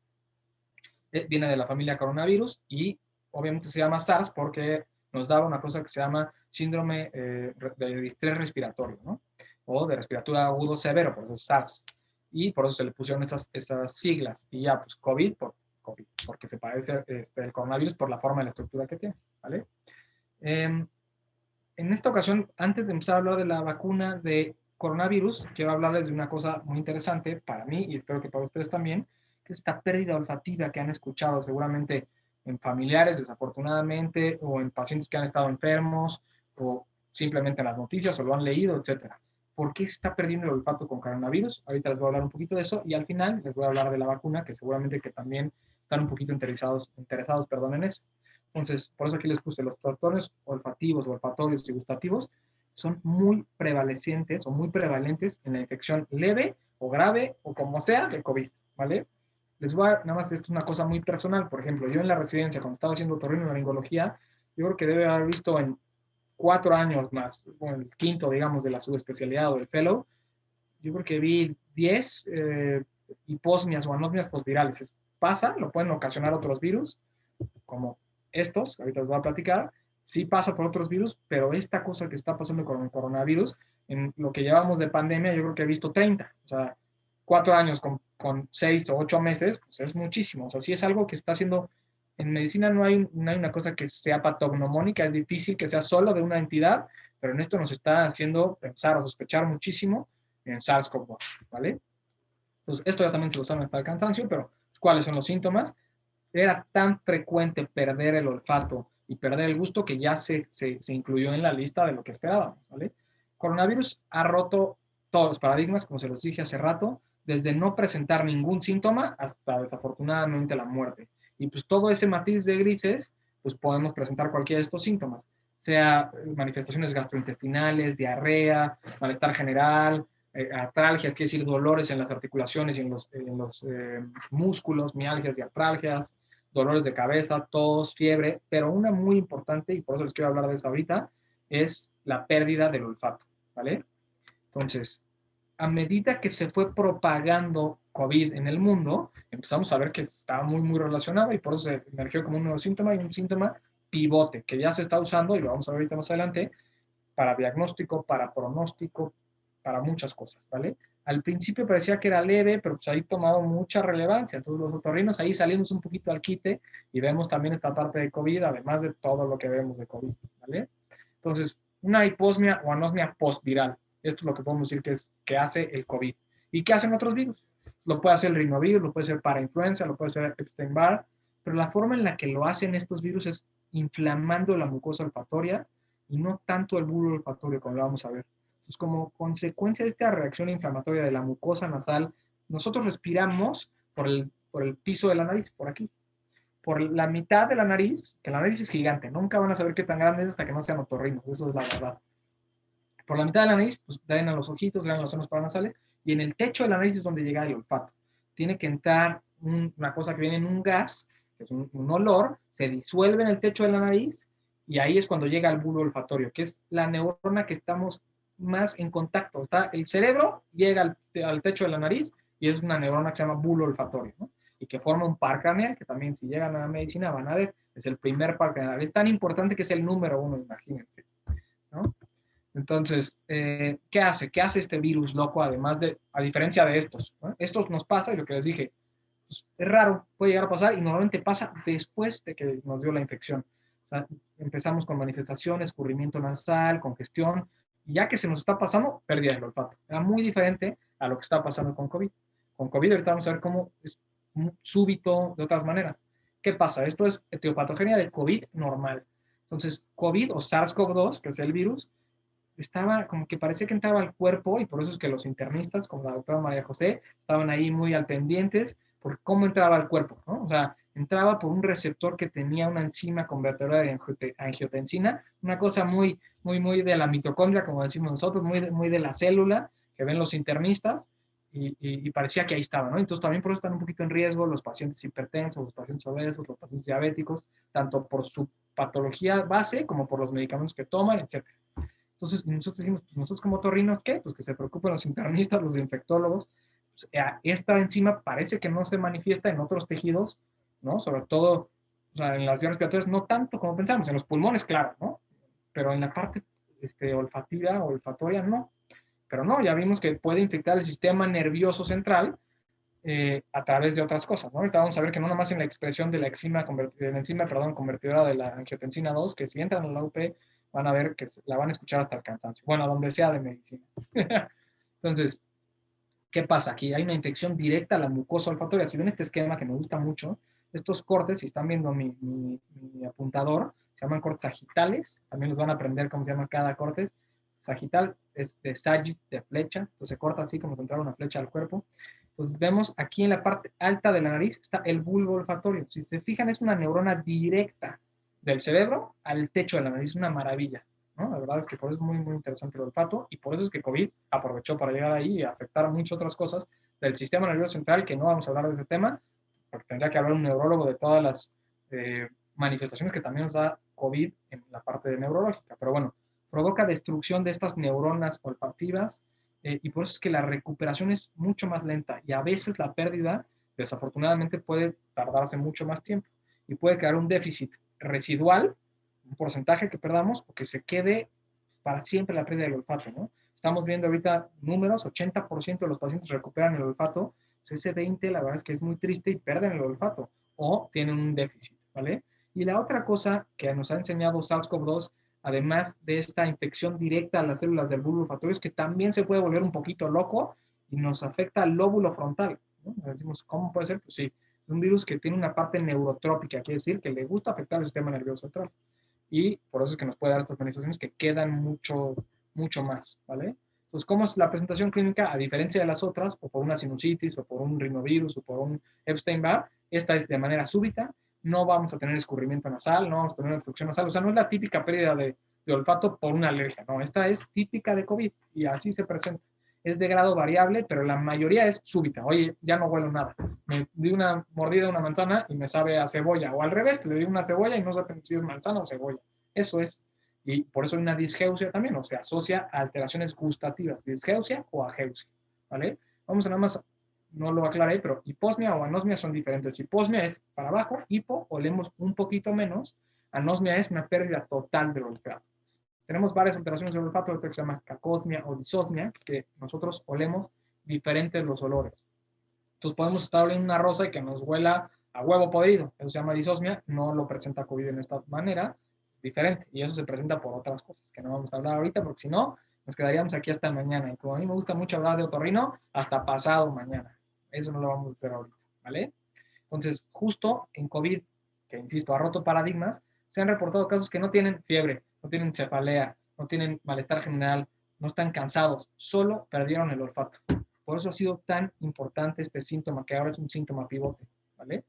Viene de la familia coronavirus y obviamente se llama SARS porque nos daba una cosa que se llama síndrome de distrés respiratorio, ¿no? O de respiratorio agudo severo, por eso es SARS. Y por eso se le pusieron esas siglas. Y ya, pues COVID, porque se parece el coronavirus por la forma y la estructura que tiene, ¿vale? En esta ocasión, antes de empezar a hablar de la vacuna de coronavirus, quiero hablarles de una cosa muy interesante para mí y espero que para ustedes también, que es esta pérdida olfativa que han escuchado seguramente en familiares, desafortunadamente, o en pacientes que han estado enfermos, o simplemente en las noticias, o lo han leído, etcétera. ¿Por qué se está perdiendo el olfato con coronavirus? Ahorita les voy a hablar un poquito de eso y al final les voy a hablar de la vacuna, que seguramente que también están un poquito interesados en eso. Entonces, por eso aquí les puse los trastornos olfativos, olfatorios y gustativos son muy prevalecientes o muy prevalentes en la infección leve o grave o como sea de COVID, ¿vale? Les voy a, nada más, esto es una cosa muy personal. Por ejemplo, yo en la residencia, cuando estaba haciendo otorrinolaringología, yo creo que debe haber visto en 4 años más, bueno, el quinto, digamos, de la subespecialidad o del fellow, yo creo que vi 10 hiposmias o anosmias postvirales. Pasa, lo pueden ocasionar otros virus, como estos, ahorita les voy a platicar, sí pasa por otros virus, pero esta cosa que está pasando con el coronavirus, en lo que llevamos de pandemia, yo creo que he visto 30, o sea, 4 años con 6 o 8 meses, pues es muchísimo, o sea, sí es algo que está haciendo, en medicina no hay una cosa que sea patognomónica, es difícil que sea solo de una entidad, pero en esto nos está haciendo pensar o sospechar muchísimo en SARS-CoV-2, ¿vale? Entonces, esto ya también se lo saben hasta el cansancio, pero ¿cuáles son los síntomas? Era tan frecuente perder el olfato y perder el gusto que ya se incluyó en la lista de lo que esperábamos, ¿vale? Coronavirus ha roto todos los paradigmas, como se los dije hace rato, desde no presentar ningún síntoma hasta desafortunadamente la muerte. Y pues todo ese matiz de grises, pues podemos presentar cualquiera de estos síntomas, sea manifestaciones gastrointestinales, diarrea, malestar general, artralgias, quiere decir dolores en las articulaciones y en los músculos, mialgias y artralgias, dolores de cabeza, tos, fiebre, pero una muy importante, y por eso les quiero hablar de eso ahorita, es la pérdida del olfato, ¿vale? Entonces, a medida que se fue propagando COVID en el mundo, empezamos a ver que estaba muy, muy relacionado y por eso se emergió como un nuevo síntoma y un síntoma pivote, que ya se está usando, y lo vamos a ver ahorita más adelante, para diagnóstico, para pronóstico, para muchas cosas, ¿vale? Al principio parecía que era leve, pero pues ahí tomado mucha relevancia. Entonces los otorrinos ahí salimos un poquito al quite y vemos también esta parte de COVID, además de todo lo que vemos de COVID, ¿vale? Entonces, una hiposmia o anosmia postviral. Esto es lo que podemos decir que hace el COVID. ¿Y qué hacen otros virus? Lo puede hacer el rinovirus, lo puede hacer parainfluenza, lo puede hacer Epstein-Barr, pero la forma en la que lo hacen estos virus es inflamando la mucosa olfatoria y no tanto el bulbo olfatorio, como lo vamos a ver. Entonces, como consecuencia de esta reacción inflamatoria de la mucosa nasal, nosotros respiramos por el piso de la nariz, por aquí. Por la mitad de la nariz, que la nariz es gigante, nunca van a saber qué tan grande es hasta que no sean otorrinos, eso es la verdad. Por la mitad de la nariz, pues drenan los ojitos, drenan los senos paranasales, y en el techo de la nariz es donde llega el olfato. Tiene que entrar una cosa que viene en un gas, que es un olor, se disuelve en el techo de la nariz, y ahí es cuando llega el bulbo olfatorio, que es la neurona que estamos más en contacto. Está el cerebro, llega al techo de la nariz, y es una neurona que se llama bulbo olfatorio, ¿no? Y que forma un par craneal, que también si llegan a la medicina van a ver, es el primer par craneal. Es tan importante que es el número 1, imagínense, ¿no? Entonces, ¿qué hace? ¿Qué hace este virus loco, además de, a diferencia de estos? ¿No? Estos nos pasa, y lo que les dije, pues, es raro, puede llegar a pasar, y normalmente pasa después de que nos dio la infección. O sea, empezamos con manifestaciones, escurrimiento nasal, congestión, y ya que se nos está pasando, pérdida del olfato. Era muy diferente a lo que está pasando con COVID. Con COVID ahorita vamos a ver cómo es súbito de otras maneras. ¿Qué pasa? Esto es etiopatogenia de COVID normal. Entonces, COVID o SARS-CoV-2, que es el virus, estaba como que parecía que entraba al cuerpo, y por eso es que los internistas, como la doctora María José, estaban ahí muy al pendientes por cómo entraba al cuerpo, ¿no? O sea, entraba por un receptor que tenía una enzima convertidora de angiotensina, una cosa muy de la mitocondria, como decimos nosotros, muy de la célula, que ven los internistas, y parecía que ahí estaba, ¿no? Entonces también por eso están un poquito en riesgo los pacientes hipertensos, los pacientes obesos, los pacientes diabéticos, tanto por su patología base como por los medicamentos que toman, etc. Entonces, nosotros dijimos, pues nosotros como otorrinos, ¿qué? Pues que se preocupen los internistas, los infectólogos. Pues, esta enzima parece que no se manifiesta en otros tejidos, ¿no? Sobre todo, o sea, en las vías respiratorias, no tanto como pensamos, en los pulmones, claro, ¿no? Pero en la parte olfativa o olfatoria, no. Pero no, ya vimos que puede infectar el sistema nervioso central a través de otras cosas, ¿no? Ahorita vamos a ver que no nomás en la expresión de la enzima, convertidora de la angiotensina 2, que si entran en la UP, van a ver que la van a escuchar hasta el cansancio. Bueno, donde sea de medicina. Entonces, ¿qué pasa? Aquí hay una infección directa a la mucosa olfatoria. Si ven este esquema que me gusta mucho, estos cortes, si están viendo mi apuntador, se llaman cortes sagitales. También los van a aprender cómo se llama cada corte. Sagital es de sagit, de flecha. Entonces se corta así como si entrara una flecha al cuerpo. Entonces vemos aquí en la parte alta de la nariz está el bulbo olfatorio. Si se fijan, es una neurona directa del cerebro al techo de la nariz. Es una maravilla, ¿no? La verdad es que por eso es muy interesante el olfato, y por eso es que COVID aprovechó para llegar ahí y afectar a muchas otras cosas del sistema nervioso central, que no vamos a hablar de ese tema, porque tendría que hablar un neurólogo de todas las manifestaciones que también nos da COVID en la parte de neurológica. Pero bueno, provoca destrucción de estas neuronas olfativas, y por eso es que la recuperación es mucho más lenta, y a veces la pérdida, desafortunadamente, puede tardarse mucho más tiempo, y puede quedar un déficit residual, un porcentaje que perdamos, o que se quede para siempre la pérdida del olfato, ¿no? Estamos viendo ahorita números, 80% de los pacientes recuperan el olfato, pues ese 20% la verdad es que es muy triste y pierden el olfato, o tienen un déficit, ¿vale? Y la otra cosa que nos ha enseñado SARS-CoV-2, además de esta infección directa a las células del bulbo olfatorio, es que también se puede volver un poquito loco y nos afecta al lóbulo frontal, ¿no? Decimos, ¿cómo puede ser? Pues sí, es un virus que tiene una parte neurotrópica, quiere decir que le gusta afectar el sistema nervioso central. Y por eso es que nos puede dar estas manifestaciones que quedan mucho más, ¿vale? Entonces, ¿cómo es la presentación clínica? A diferencia de las otras, o por una sinusitis, o por un rinovirus, o por un Epstein-Barr, esta es de manera súbita, no vamos a tener escurrimiento nasal, no vamos a tener obstrucción nasal, o sea, no es la típica pérdida de olfato por una alergia, no, esta es típica de COVID, y así se presenta. Es de grado variable, pero la mayoría es súbita. Oye, ya no huelo nada. Me di una mordida de una manzana y me sabe a cebolla, o al revés, le di una cebolla y no sé si es manzana o cebolla. Eso es. Y por eso hay una disgeusia también, o se asocia a alteraciones gustativas, disgeusia o ageusia, ¿vale? Vamos a nada más, no lo aclaré, pero hiposmia o anosmia son diferentes. Hiposmia es para abajo, hipo, olemos un poquito menos. Anosmia es una pérdida total del olfato. Tenemos varias alteraciones del olfato, que se llama cacosmia o disosmia, que nosotros olemos diferentes los olores. Entonces podemos estar oliendo una rosa y que nos huela a huevo podrido. Eso se llama disosmia, no lo presenta COVID en esta manera, diferente. Y eso se presenta por otras cosas que no vamos a hablar ahorita, porque si no, nos quedaríamos aquí hasta mañana. Y como a mí me gusta mucho hablar de otorrino, hasta pasado mañana. Eso no lo vamos a hacer ahorita, ¿vale? Entonces, justo en COVID, que insisto, ha roto paradigmas, se han reportado casos que no tienen fiebre, no tienen cefalea, no tienen malestar general, no están cansados, solo perdieron el olfato. Por eso ha sido tan importante este síntoma, que ahora es un síntoma pivote, ¿vale?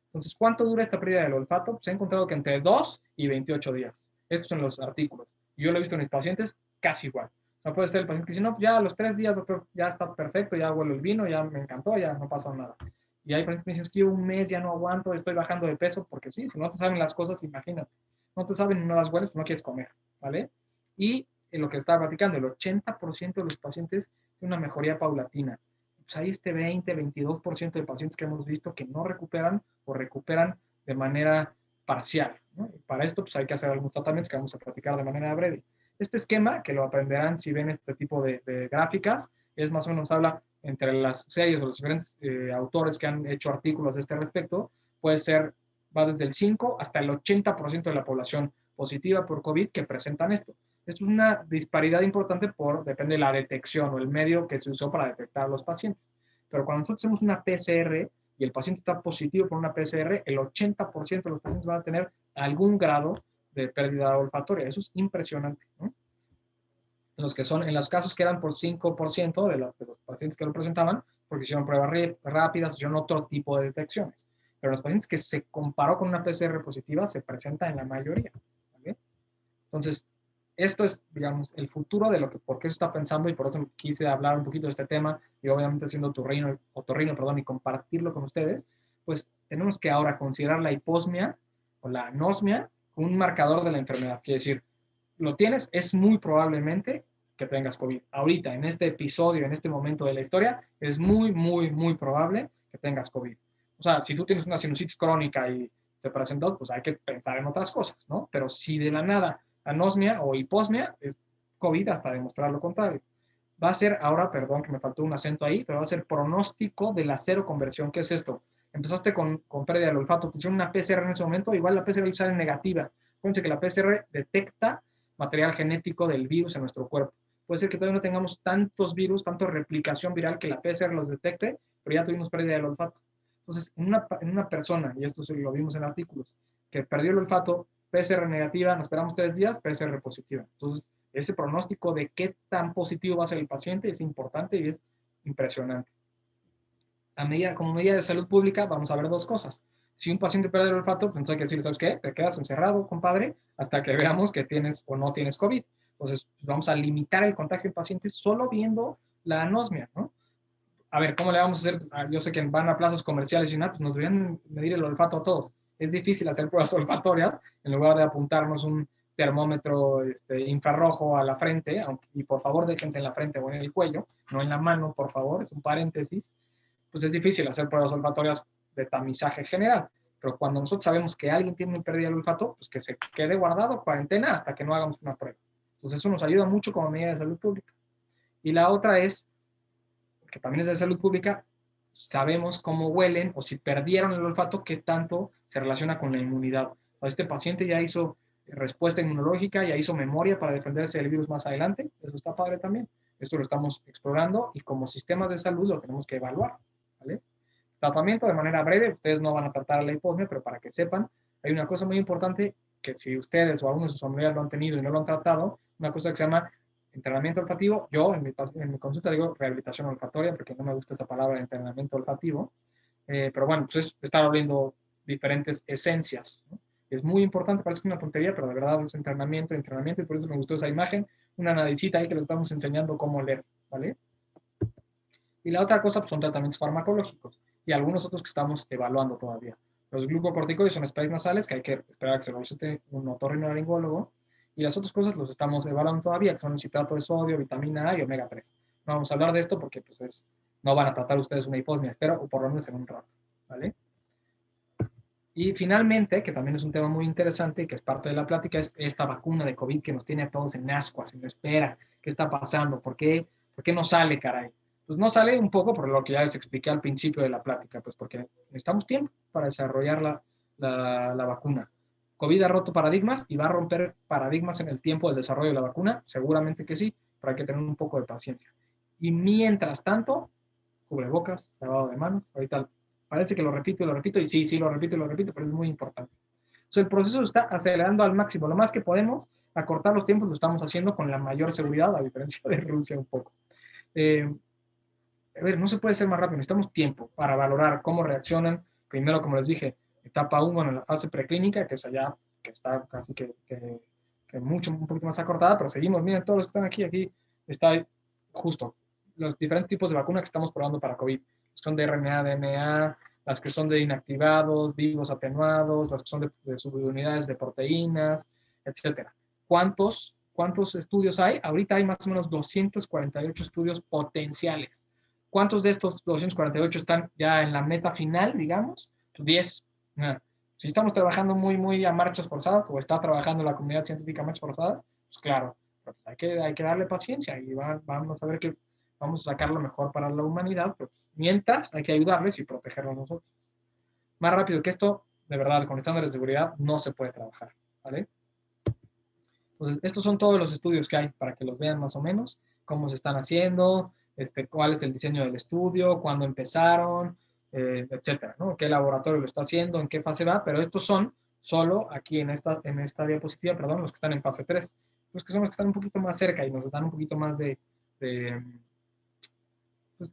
Entonces, ¿cuánto dura esta pérdida del olfato? Se ha encontrado que entre 2 y 28 días. Estos son los artículos. Yo lo he visto en mis pacientes casi igual. O sea, puede ser el paciente que dice, no, ya a los 3 días, doctor, ya está perfecto, ya huelo el vino, ya me encantó, ya no pasó nada. Y hay pacientes que me dicen, es que yo un mes ya no aguanto, estoy bajando de peso, porque sí, si no te saben las cosas, imagínate. No te saben y no las hueles, pues no quieres comer, ¿vale? Y en lo que estaba platicando, el 80% de los pacientes tiene una mejoría paulatina. Pues hay este 20-22% de pacientes que hemos visto que no recuperan o recuperan de manera parcial, ¿no? Y para esto pues hay que hacer algunos tratamientos que vamos a platicar de manera breve. Este esquema, que lo aprenderán si ven este tipo de gráficas, es más o menos habla entre las series o los diferentes autores que han hecho artículos de este respecto, puede ser, va desde el 5 hasta el 80% de la población positiva por COVID que presentan esto. Esto es una disparidad importante depende de la detección o el medio que se usó para detectar a los pacientes. Pero cuando nosotros hacemos una PCR y el paciente está positivo por una PCR, el 80% de los pacientes van a tener algún grado de pérdida olfatoria. Eso es impresionante, ¿no? En los casos que eran por 5% de los pacientes que lo presentaban, porque hicieron pruebas rápidas, hicieron otro tipo de detecciones. Pero los pacientes que se comparó con una PCR positiva se presentan en la mayoría, ¿vale? Entonces, esto es, digamos, el futuro de por qué se está pensando, y por eso quise hablar un poquito de este tema, y obviamente siendo otorrino, y compartirlo con ustedes, pues tenemos que ahora considerar la hiposmia o la anosmia como un marcador de la enfermedad. Quiere decir, lo tienes, es muy probablemente que tengas COVID. Ahorita, en este episodio, en este momento de la historia, es muy, muy, muy probable que tengas COVID. O sea, si tú tienes una sinusitis crónica y se presentó, pues hay que pensar en otras cosas, ¿no? Pero si de la nada anosmia o hiposmia, es COVID hasta demostrar lo contrario. Va a ser ahora, perdón que me faltó un acento ahí, pero va a ser pronóstico de la cero conversión. ¿Qué es esto? Empezaste con pérdida del olfato, te hicieron una PCR en ese momento, igual la PCR sale negativa. Acuérdense que la PCR detecta material genético del virus en nuestro cuerpo. Puede ser que todavía no tengamos tantos virus, tanta replicación viral que la PCR los detecte, pero ya tuvimos pérdida del olfato. Entonces, en una persona, y esto lo vimos en artículos, que perdió el olfato, PCR negativa, nos esperamos 3 días, PCR positiva. Entonces, ese pronóstico de qué tan positivo va a ser el paciente es importante y es impresionante. Como medida de salud pública, vamos a ver dos cosas. Si un paciente pierde el olfato, pues entonces hay que decirle, ¿sabes qué? Te quedas encerrado, compadre, hasta que veamos que tienes o no tienes COVID. Entonces, pues vamos a limitar el contagio en pacientes solo viendo la anosmia, ¿no? A ver, ¿cómo le vamos a hacer? Yo sé que van a plazas comerciales y nada, pues nos deberían medir el olfato a todos. Es difícil hacer pruebas olfatorias en lugar de apuntarnos un termómetro infrarrojo a la frente, y por favor déjense en la frente o en el cuello, no en la mano, por favor, es un paréntesis. Pues es difícil hacer pruebas olfatorias de tamizaje general. Pero cuando nosotros sabemos que alguien tiene pérdida del olfato, pues que se quede guardado, cuarentena, hasta que no hagamos una prueba. Entonces eso nos ayuda mucho como medida de salud pública. Y la otra es, que también es de salud pública, sabemos cómo huelen o si perdieron el olfato, qué tanto se relaciona con la inmunidad. O este paciente ya hizo respuesta inmunológica, ya hizo memoria para defenderse del virus más adelante. Eso está padre también. Esto lo estamos explorando y como sistema de salud lo tenemos que evaluar, ¿vale? Tratamiento de manera breve, ustedes no van a tratar la hiposmia, pero para que sepan, hay una cosa muy importante que si ustedes o algunos de sus familiares lo han tenido y no lo han tratado, una cosa que se llama entrenamiento olfativo. Yo en mi consulta digo rehabilitación olfatoria porque no me gusta esa palabra de entrenamiento olfativo, pero bueno, pues es estar abriendo diferentes esencias, ¿no? Es muy importante, parece una tontería, pero de verdad es entrenamiento, y por eso me gustó esa imagen, una nadicita ahí que les estamos enseñando cómo leer, ¿vale? Y la otra cosa pues, son tratamientos farmacológicos y algunos otros que estamos evaluando todavía. Los glucocorticoides son sprays nasales que hay que esperar a que se lo recete un otorrinolaringólogo, y las otras cosas los estamos evaluando todavía, que son el citrato de sodio, vitamina A y omega 3. No vamos a hablar de esto porque pues, no van a tratar ustedes una hiposmia, espero, o por lo menos en un rato, ¿vale? Y finalmente, que también es un tema muy interesante y que es parte de la plática, es esta vacuna de COVID que nos tiene a todos en ascuas, en espera. ¿Qué está pasando? ¿Por qué no sale, caray? Pues no sale un poco por lo que ya les expliqué al principio de la plática, pues porque necesitamos tiempo para desarrollar la vacuna. ¿COVID ha roto paradigmas y va a romper paradigmas en el tiempo del desarrollo de la vacuna? Seguramente que sí, pero hay que tener un poco de paciencia. Y mientras tanto, cubrebocas, lavado de manos. Ahorita parece que lo repito y sí, sí, lo repito, pero es muy importante. O sea, el proceso está acelerando al máximo. Lo más que podemos, acortar los tiempos, lo estamos haciendo con la mayor seguridad, a diferencia de Rusia un poco. A ver, no se puede ser más rápido, necesitamos tiempo para valorar cómo reaccionan. Primero, como les dije, etapa 1 en la fase preclínica, que es allá, que está casi un poquito más acortada, pero seguimos, miren, todos los que están aquí está justo los diferentes tipos de vacunas que estamos probando para COVID. Las que son de RNA, DNA, las que son de inactivados, vivos atenuados, las que son de subunidades de proteínas, etcétera. ¿Cuántos estudios hay? Ahorita hay más o menos 248 estudios potenciales. ¿Cuántos de estos 248 están ya en la meta final, digamos? Pues 10. Si estamos trabajando muy a marchas forzadas, o está trabajando la comunidad científica a marchas forzadas, pues claro, pues hay que darle paciencia y vamos a ver que vamos a sacar lo mejor para la humanidad, pero mientras hay que ayudarles y protegerlos nosotros. Más rápido que esto, de verdad, con estándares de seguridad no se puede trabajar, ¿vale? Entonces, estos son todos los estudios que hay para que los vean más o menos, cómo se están haciendo, cuál es el diseño del estudio, cuándo empezaron, etcétera, ¿no? ¿Qué laboratorio lo está haciendo, en qué fase va? Pero estos son solo aquí en esta diapositiva, perdón, los que están en fase 3. Los que son los que están un poquito más cerca y nos dan un poquito más de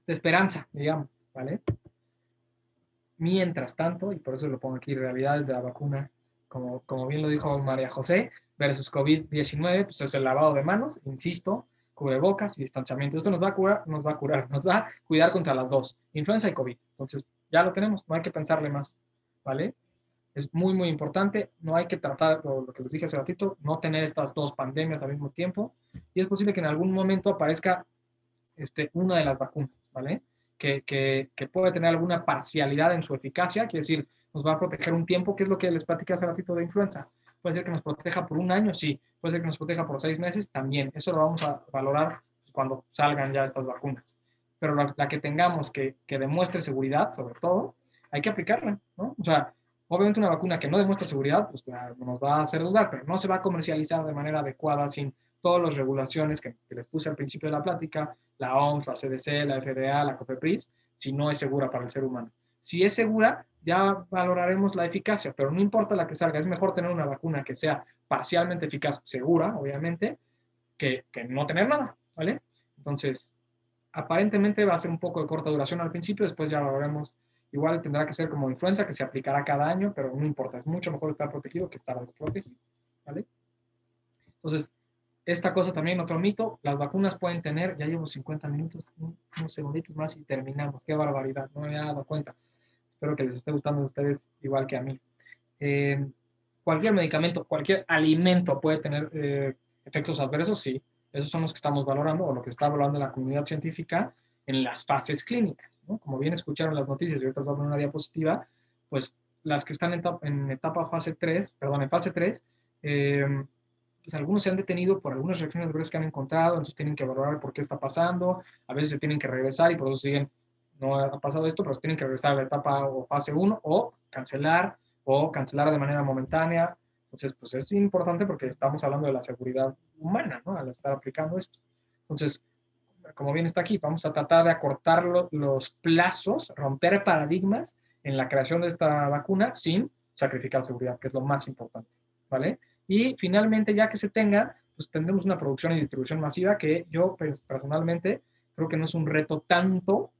esperanza, digamos, ¿vale? Mientras tanto, y por eso lo pongo aquí, realidades de la vacuna, como bien lo dijo María José, versus COVID-19, pues es el lavado de manos, insisto, cubrebocas y distanciamiento. Esto nos va a cuidar contra las dos, influenza y COVID. Entonces, ya lo tenemos, no hay que pensarle más, ¿vale? Es muy importante, no hay que tratar, lo que les dije hace ratito, no tener estas dos pandemias al mismo tiempo, y es posible que en algún momento aparezca una de las vacunas, ¿vale? Que puede tener alguna parcialidad en su eficacia, quiere decir, nos va a proteger un tiempo, que es lo que les platicé hace ratito de influenza. Puede ser que nos proteja por un año, sí. Puede ser que nos proteja por 6 meses, también. Eso lo vamos a valorar cuando salgan ya estas vacunas. Pero la que tengamos que demuestre seguridad, sobre todo, hay que aplicarla, ¿no? O sea, obviamente una vacuna que no demuestre seguridad, pues nos va a hacer dudar, pero no se va a comercializar de manera adecuada sin todas las regulaciones que les puse al principio de la plática, la OMS, la CDC, la FDA, la COFEPRIS, si no es segura para el ser humano. Si es segura, ya valoraremos la eficacia, pero no importa la que salga, es mejor tener una vacuna que sea parcialmente eficaz, segura, obviamente, que no tener nada, ¿vale? Entonces, aparentemente va a ser un poco de corta duración al principio, después ya lo veremos. Igual tendrá que ser como influenza, que se aplicará cada año, pero no importa, es mucho mejor estar protegido que estar desprotegido, ¿vale? Entonces, esta cosa también, otro mito, las vacunas pueden tener, ya llevo 50 minutos, unos segunditos más y terminamos, qué barbaridad, no me había dado cuenta. Espero que les esté gustando a ustedes igual que a mí. Cualquier medicamento, cualquier alimento puede tener efectos adversos, sí. Esos son los que estamos valorando o lo que está valorando la comunidad científica en las fases clínicas, ¿no? Como bien escucharon las noticias, y ahorita voy a poner una diapositiva, pues las que están en fase 3, pues algunos se han detenido por algunas reacciones adversas que han encontrado, entonces tienen que evaluar por qué está pasando, a veces se tienen que regresar y por eso siguen, no ha pasado esto, pero se tienen que regresar a la etapa o fase 1 o cancelar de manera momentánea. Entonces, pues es importante porque estamos hablando de la seguridad humana, ¿no? Al estar aplicando esto. Entonces, como bien está aquí, vamos a tratar de acortar los plazos, romper paradigmas en la creación de esta vacuna sin sacrificar seguridad, que es lo más importante, ¿vale? Y finalmente, ya que se tenga, pues tendremos una producción y distribución masiva que yo pues, personalmente creo que no es un reto tanto,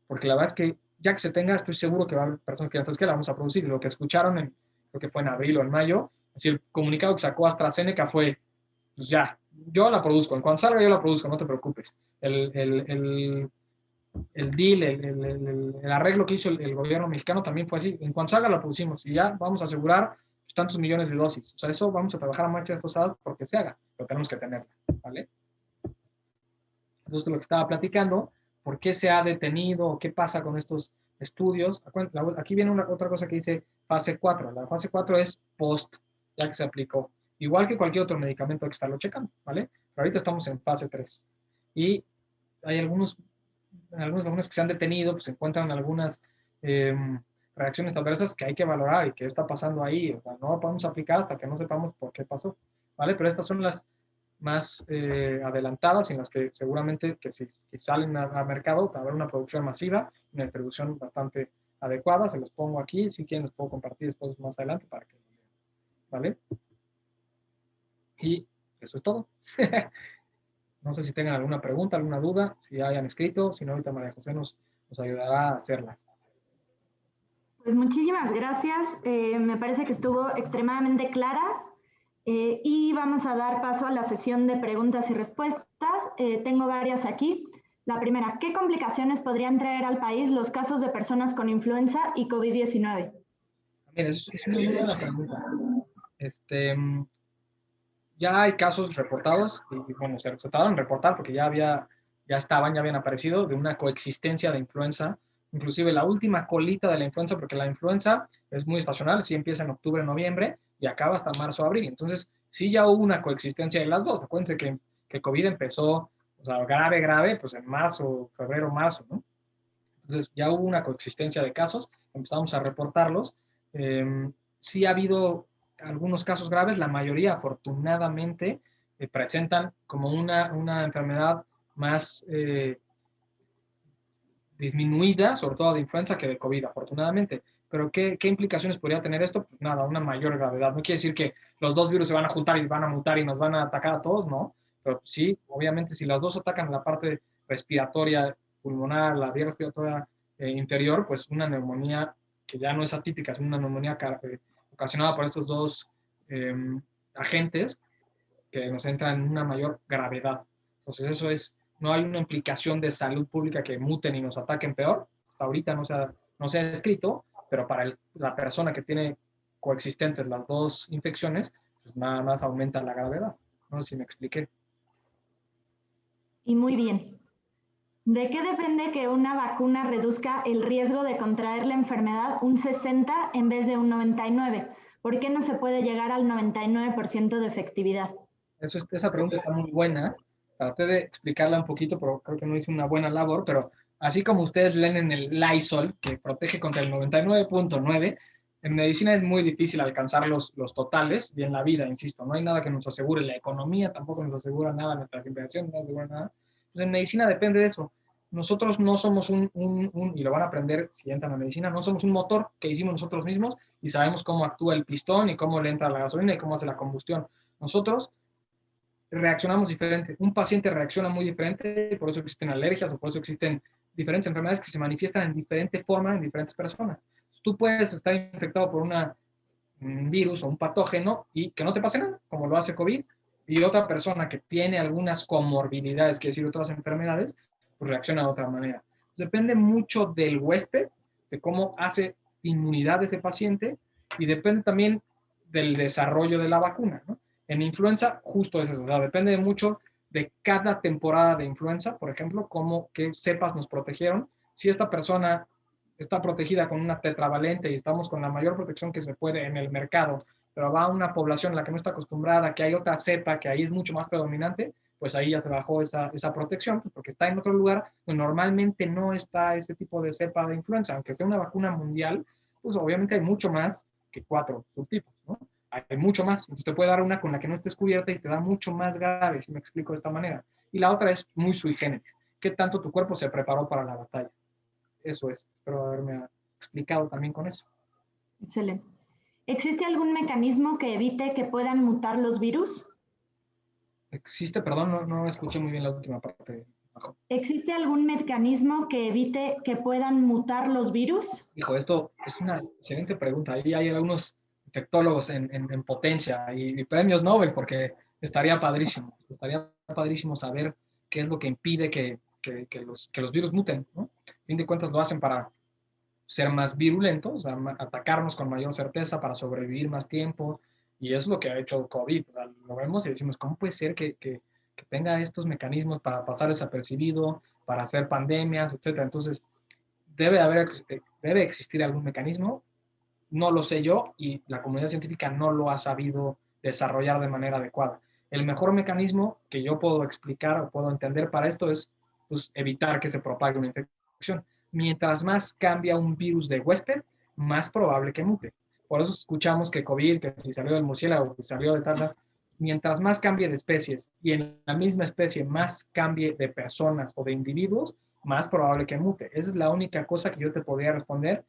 porque la verdad es que ya que se tenga, estoy seguro que va a haber personas que ya sabes que la vamos a producir. Y lo que escucharon, creo que fue en abril o en mayo, así el comunicado que sacó AstraZeneca fue, pues ya, yo la produzco, en cuanto salga yo la produzco, no te preocupes. El deal, el arreglo que hizo el gobierno mexicano también fue así, en cuanto salga la producimos y ya vamos a asegurar tantos millones de dosis. O sea, eso vamos a trabajar a marchas forzadas porque se haga, pero tenemos que tenerla, ¿vale? Entonces, lo que estaba platicando, ¿por qué se ha detenido? ¿Qué pasa con estos estudios? Aquí viene otra cosa que dice fase 4. La fase 4 es post, ya que se aplicó. Igual que cualquier otro medicamento hay que estarlo checando, ¿vale? Pero ahorita estamos en fase 3. Y hay algunas vacunas que se han detenido, pues se encuentran algunas reacciones adversas que hay que valorar y qué está pasando ahí. O sea, no podemos aplicar hasta que no sepamos por qué pasó, ¿vale? Pero estas son las más adelantadas y en las que seguramente que si salen al mercado va a haber una producción masiva, una distribución bastante adecuada. Se los pongo aquí, si quieren les puedo compartir después más adelante para que lo vean, ¿vale? Y eso es todo. No sé si tengan alguna pregunta, alguna duda, si hayan escrito, si no, ahorita María José nos ayudará a hacerlas. Pues muchísimas gracias. Me parece que estuvo extremadamente clara. Y vamos a dar paso a la sesión de preguntas y respuestas. Tengo varias aquí. La primera, ¿qué complicaciones podrían traer al país los casos de personas con influenza y COVID-19? Mira, es una muy buena pregunta. Ya hay casos reportados, y bueno, se trataron de reportar porque ya habían aparecido de una coexistencia de influenza, inclusive la última colita de la influenza, porque la influenza es muy estacional, sí empieza en octubre, noviembre, y acaba hasta marzo, abril. Entonces, sí ya hubo una coexistencia de las dos. Acuérdense que COVID empezó, o sea, grave, pues en marzo, febrero, marzo, ¿no? Entonces, ya hubo una coexistencia de casos, empezamos a reportarlos. Sí ha habido algunos casos graves, la mayoría afortunadamente presentan como una enfermedad más disminuida, sobre todo de influenza, que de COVID, afortunadamente. Pero ¿qué implicaciones podría tener esto? Pues nada, una mayor gravedad. No quiere decir que los dos virus se van a juntar y van a mutar y nos van a atacar a todos, ¿no? Pero sí, obviamente, si las dos atacan la parte respiratoria, pulmonar, la vía respiratoria inferior, pues una neumonía que ya no es atípica, es una neumonía ocasionada por estos dos agentes que nos entran en una mayor gravedad. Entonces eso es, no hay una implicación de salud pública que muten y nos ataquen peor. Hasta ahorita no se ha escrito, pero para la persona que tiene coexistentes las dos infecciones, pues nada más aumenta la gravedad. No sé si me expliqué. Y muy bien. ¿De qué depende que una vacuna reduzca el riesgo de contraer la enfermedad un 60 en vez de un 99? ¿Por qué no se puede llegar al 99% de efectividad? Esa pregunta está muy buena. Traté de explicarla un poquito, pero creo que no hice una buena labor. Pero así como ustedes leen en el Lysol, que protege contra el 99.9, en medicina es muy difícil alcanzar los totales, y en la vida, insisto, no hay nada que nos asegure. La economía tampoco nos asegura nada, nuestras inversiones no nos aseguran nada. Entonces, en medicina depende de eso. Nosotros no somos y lo van a aprender si entran a medicina, no somos un motor que hicimos nosotros mismos y sabemos cómo actúa el pistón y cómo le entra la gasolina y cómo hace la combustión. Nosotros reaccionamos diferente. Un paciente reacciona muy diferente, por eso existen alergias o por eso existen diferentes enfermedades que se manifiestan en diferente forma en diferentes personas. Tú puedes estar infectado por un virus o un patógeno y que no te pase nada, como lo hace COVID, y otra persona que tiene algunas comorbilidades, quiere decir otras enfermedades, pues reacciona de otra manera. Depende mucho del huésped, de cómo hace inmunidad ese paciente, y depende también del desarrollo de la vacuna, ¿no? En influenza, justo es eso, o sea, depende mucho de cada temporada de influenza, por ejemplo, qué cepas nos protegieron. Si esta persona está protegida con una tetravalente y estamos con la mayor protección que se puede en el mercado, pero va a una población en la que no está acostumbrada, que hay otra cepa que ahí es mucho más predominante, pues ahí ya se bajó esa protección, porque está en otro lugar donde normalmente no está ese tipo de cepa de influenza. Aunque sea una vacuna mundial, pues obviamente hay mucho más que 4 subtipos, ¿no? Hay mucho más. Entonces te puede dar una con la que no estés cubierta y te da mucho más grave, si me explico de esta manera. Y la otra es muy sui generis. ¿Qué tanto tu cuerpo se preparó para la batalla? Eso es. Espero haberme explicado también con eso. Excelente. ¿Existe algún mecanismo que evite que puedan mutar los virus? ¿Existe? Perdón, no escuché muy bien la última parte. ¿Existe algún mecanismo que evite que puedan mutar los virus? Hijo, esto es una excelente pregunta. Ahí hay algunos infectólogos en potencia y premios Nobel, porque estaría padrísimo saber qué es lo que impide que los virus muten, ¿no? A fin de cuentas lo hacen para ser más virulentos, o sea, atacarnos con mayor certeza para sobrevivir más tiempo, y eso es lo que ha hecho COVID. O sea, lo vemos y decimos, ¿cómo puede ser que tenga estos mecanismos para pasar desapercibido, para hacer pandemias, etcétera? Entonces, debe existir algún mecanismo, no lo sé yo, y la comunidad científica no lo ha sabido desarrollar de manera adecuada. El mejor mecanismo que yo puedo explicar o puedo entender para esto es, pues, evitar que se propague una infección. Mientras más cambia un virus de huésped, más probable que mute. Por eso escuchamos que COVID, que si salió del murciélago, que salió de tal, mientras más cambie de especies y en la misma especie más cambie de personas o de individuos, más probable que mute. Esa es la única cosa que yo te podría responder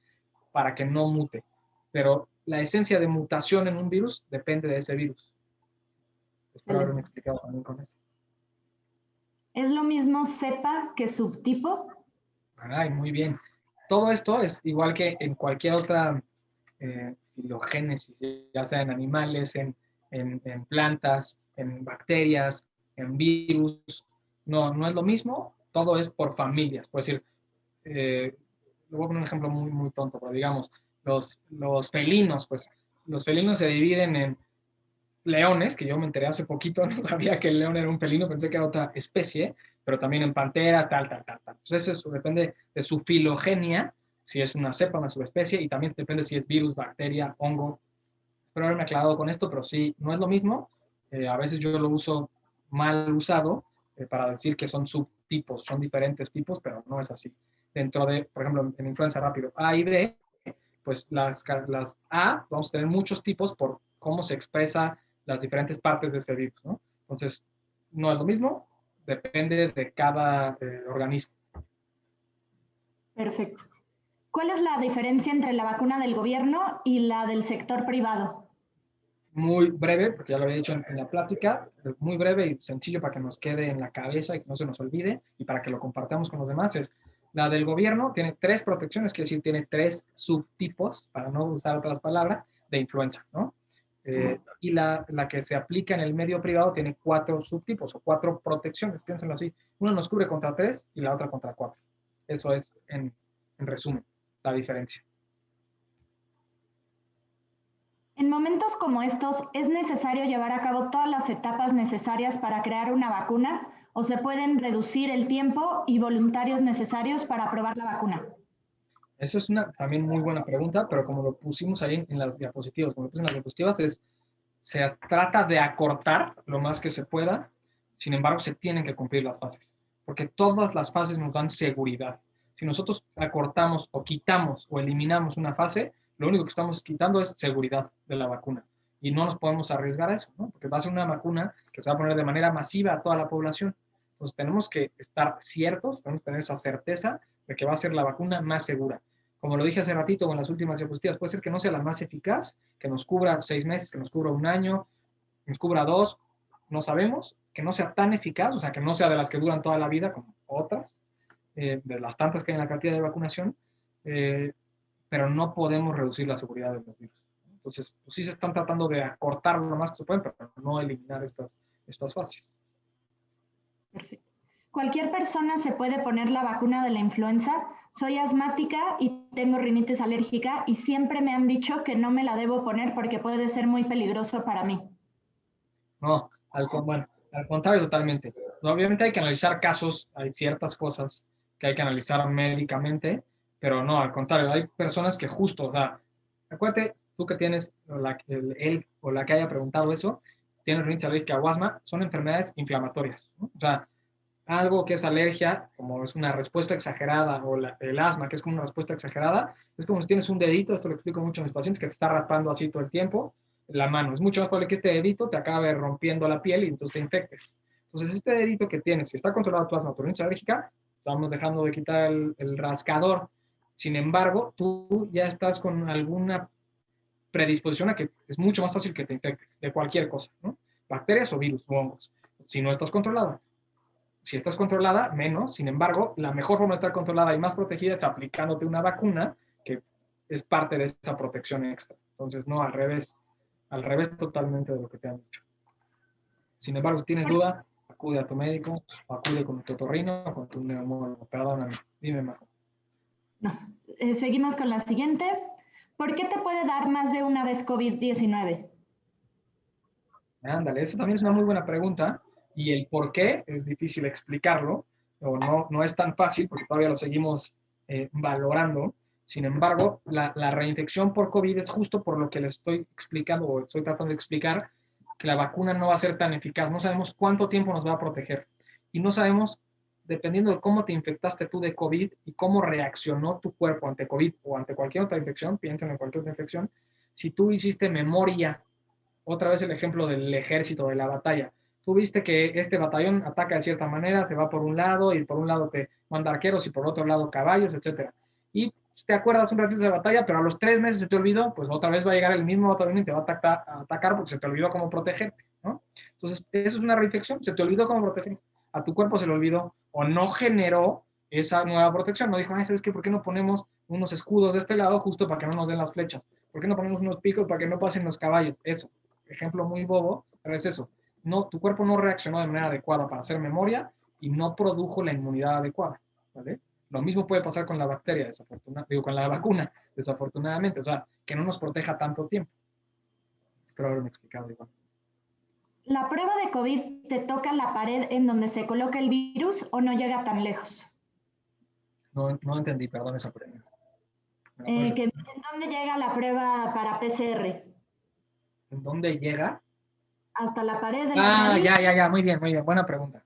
para que no mute. Pero la esencia de mutación en un virus depende de ese virus. Espero haberme explicado también con eso. ¿Es lo mismo cepa que subtipo? Ay, muy bien. Todo esto es igual que en cualquier otra filogénesis, ya sea en animales, en plantas, en bacterias, en virus. No es lo mismo, todo es por familias. Por decir, le voy a poner un ejemplo muy, muy tonto, pero digamos, los felinos, pues los felinos se dividen en leones, que yo me enteré hace poquito, no sabía que el león era un felino, pensé que era otra especie, pero también en panteras, tal. Entonces eso depende de su filogenia, si es una cepa, una subespecie, y también depende si es virus, bacteria, hongo. Espero haberme aclarado con esto, pero sí, no es lo mismo. A veces yo lo uso mal usado para decir que son subtipos, son diferentes tipos, pero no es así. Dentro de, por ejemplo, en influenza rápido A y B, pues las A, vamos a tener muchos tipos por cómo se expresa las diferentes partes de ese virus, ¿no? Entonces, no es lo mismo, depende de cada organismo. Perfecto. ¿Cuál es la diferencia entre la vacuna del gobierno y la del sector privado? Muy breve, porque ya lo había dicho en la plática, muy breve y sencillo para que nos quede en la cabeza y que no se nos olvide y para que lo compartamos con los demás es, la del gobierno tiene 3 protecciones, quiere decir, tiene 3 subtipos, para no usar otras palabras, de influenza, ¿no? Y la que se aplica en el medio privado tiene 4 subtipos o 4 protecciones, piénsenlo así. Una nos cubre contra 3 y la otra contra 4. Eso es, en resumen, la diferencia. En momentos como estos, ¿es necesario llevar a cabo todas las etapas necesarias para crear una vacuna o se pueden reducir el tiempo y voluntarios necesarios para aprobar la vacuna? Eso es una también muy buena pregunta, pero como lo pusimos ahí en las diapositivas, se trata de acortar lo más que se pueda, sin embargo, se tienen que cumplir las fases, porque todas las fases nos dan seguridad. Si nosotros acortamos o quitamos o eliminamos una fase, lo único que estamos quitando es seguridad de la vacuna. Y no nos podemos arriesgar a eso, ¿no? Porque va a ser una vacuna que se va a poner de manera masiva a toda la población. Entonces tenemos que estar ciertos, tenemos que tener esa certeza de que va a ser la vacuna más segura. Como lo dije hace ratito con las últimas diapositivas, puede ser que no sea la más eficaz, que nos cubra 6 meses, que nos cubra 1 año, que nos cubra 2, no sabemos, que no sea tan eficaz, o sea, que no sea de las que duran toda la vida como otras, de las tantas que hay en la cartilla de vacunación, pero no podemos reducir la seguridad de los virus. Entonces, pues sí se están tratando de acortar lo más que se pueden, pero no eliminar estas fases. Perfecto. ¿Cualquier persona se puede poner la vacuna de la influenza? Soy asmática y tengo rinitis alérgica y siempre me han dicho que no me la debo poner porque puede ser muy peligroso para mí. No, al contrario totalmente. Obviamente hay que analizar casos, hay ciertas cosas que hay que analizar médicamente, pero no, al contrario, hay personas que justo, o sea, acuérdate, tú que tienes, él o la que haya preguntado eso, tienes rinitis alérgica o asma, son enfermedades inflamatorias, ¿no? O sea, algo que es alergia, como es una respuesta exagerada, o el asma, que es como una respuesta exagerada, es como si tienes un dedito, esto lo explico mucho a mis pacientes, que te está raspando así todo el tiempo, la mano. Es mucho más probable que este dedito te acabe rompiendo la piel y entonces te infectes. Entonces, este dedito que tienes, si está controlado tu asma o tu rinitis alérgica, estamos dejando de quitar el rascador. Sin embargo, tú ya estás con alguna predisposición a que es mucho más fácil que te infectes de cualquier cosa, ¿no? Bacterias o virus o hongos, si no estás controlado. Si estás controlada, menos. Sin embargo, la mejor forma de estar controlada y más protegida es aplicándote una vacuna que es parte de esa protección extra. Entonces, no, al revés totalmente de lo que te han dicho. Sin embargo, si tienes duda, acude a tu médico, o acude con tu otorrino o con tu neumólogo. Perdóname, dime, Majo. No. Seguimos con la siguiente. ¿Por qué te puede dar más de una vez COVID-19? Ándale, esa también es una muy buena pregunta. Y el por qué es difícil explicarlo, o no es tan fácil porque todavía lo seguimos valorando. Sin embargo, la reinfección por COVID es justo por lo que les estoy explicando o estoy tratando de explicar, que la vacuna no va a ser tan eficaz. No sabemos cuánto tiempo nos va a proteger y no sabemos dependiendo de cómo te infectaste tú de COVID y cómo reaccionó tu cuerpo ante COVID o ante cualquier otra infección, piensen en cualquier otra infección, si tú hiciste memoria, otra vez el ejemplo del ejército, de la batalla, tú viste que este batallón ataca de cierta manera, se va por un lado y por un lado te manda arqueros y por otro lado caballos, etcétera. Y te acuerdas un ratito de batalla, pero a los 3 meses se te olvidó, pues otra vez va a llegar el mismo batallón y te va a atacar porque se te olvidó cómo protegerte, ¿no? Entonces, eso es una reinfección, se te olvidó cómo protegerte. A tu cuerpo se le olvidó o no generó esa nueva protección. No dijo, ¿sabes qué? ¿Por qué no ponemos unos escudos de este lado justo para que no nos den las flechas? ¿Por qué no ponemos unos picos para que no pasen los caballos? Eso, ejemplo muy bobo, pero es eso. No, tu cuerpo no reaccionó de manera adecuada para hacer memoria y no produjo la inmunidad adecuada, ¿vale? Lo mismo puede pasar con la bacteria, con la vacuna, desafortunadamente, o sea, que no nos proteja tanto tiempo. Espero haberme explicado igual. ¿La prueba de COVID te toca la pared en donde se coloca el virus o no llega tan lejos? No entendí, perdón esa pregunta. ¿En dónde llega la prueba para PCR? ¿En dónde llega? Hasta la pared de la nariz. Ya, muy bien, buena pregunta.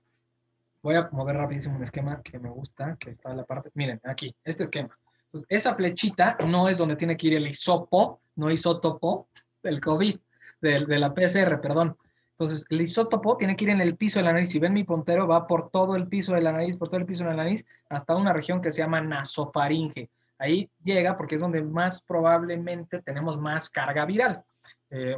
Voy a mover rapidísimo un esquema que me gusta, que está en la parte, miren, aquí, este esquema. Entonces, esa flechita no es donde tiene que ir el isótopo, no isótopo del COVID, de la PCR, perdón. Entonces, el isótopo tiene que ir en el piso de la nariz. Si ven mi puntero, va por todo el piso de la nariz, por todo el piso de la nariz, hasta una región que se llama nasofaringe. Ahí llega porque es donde más probablemente tenemos más carga viral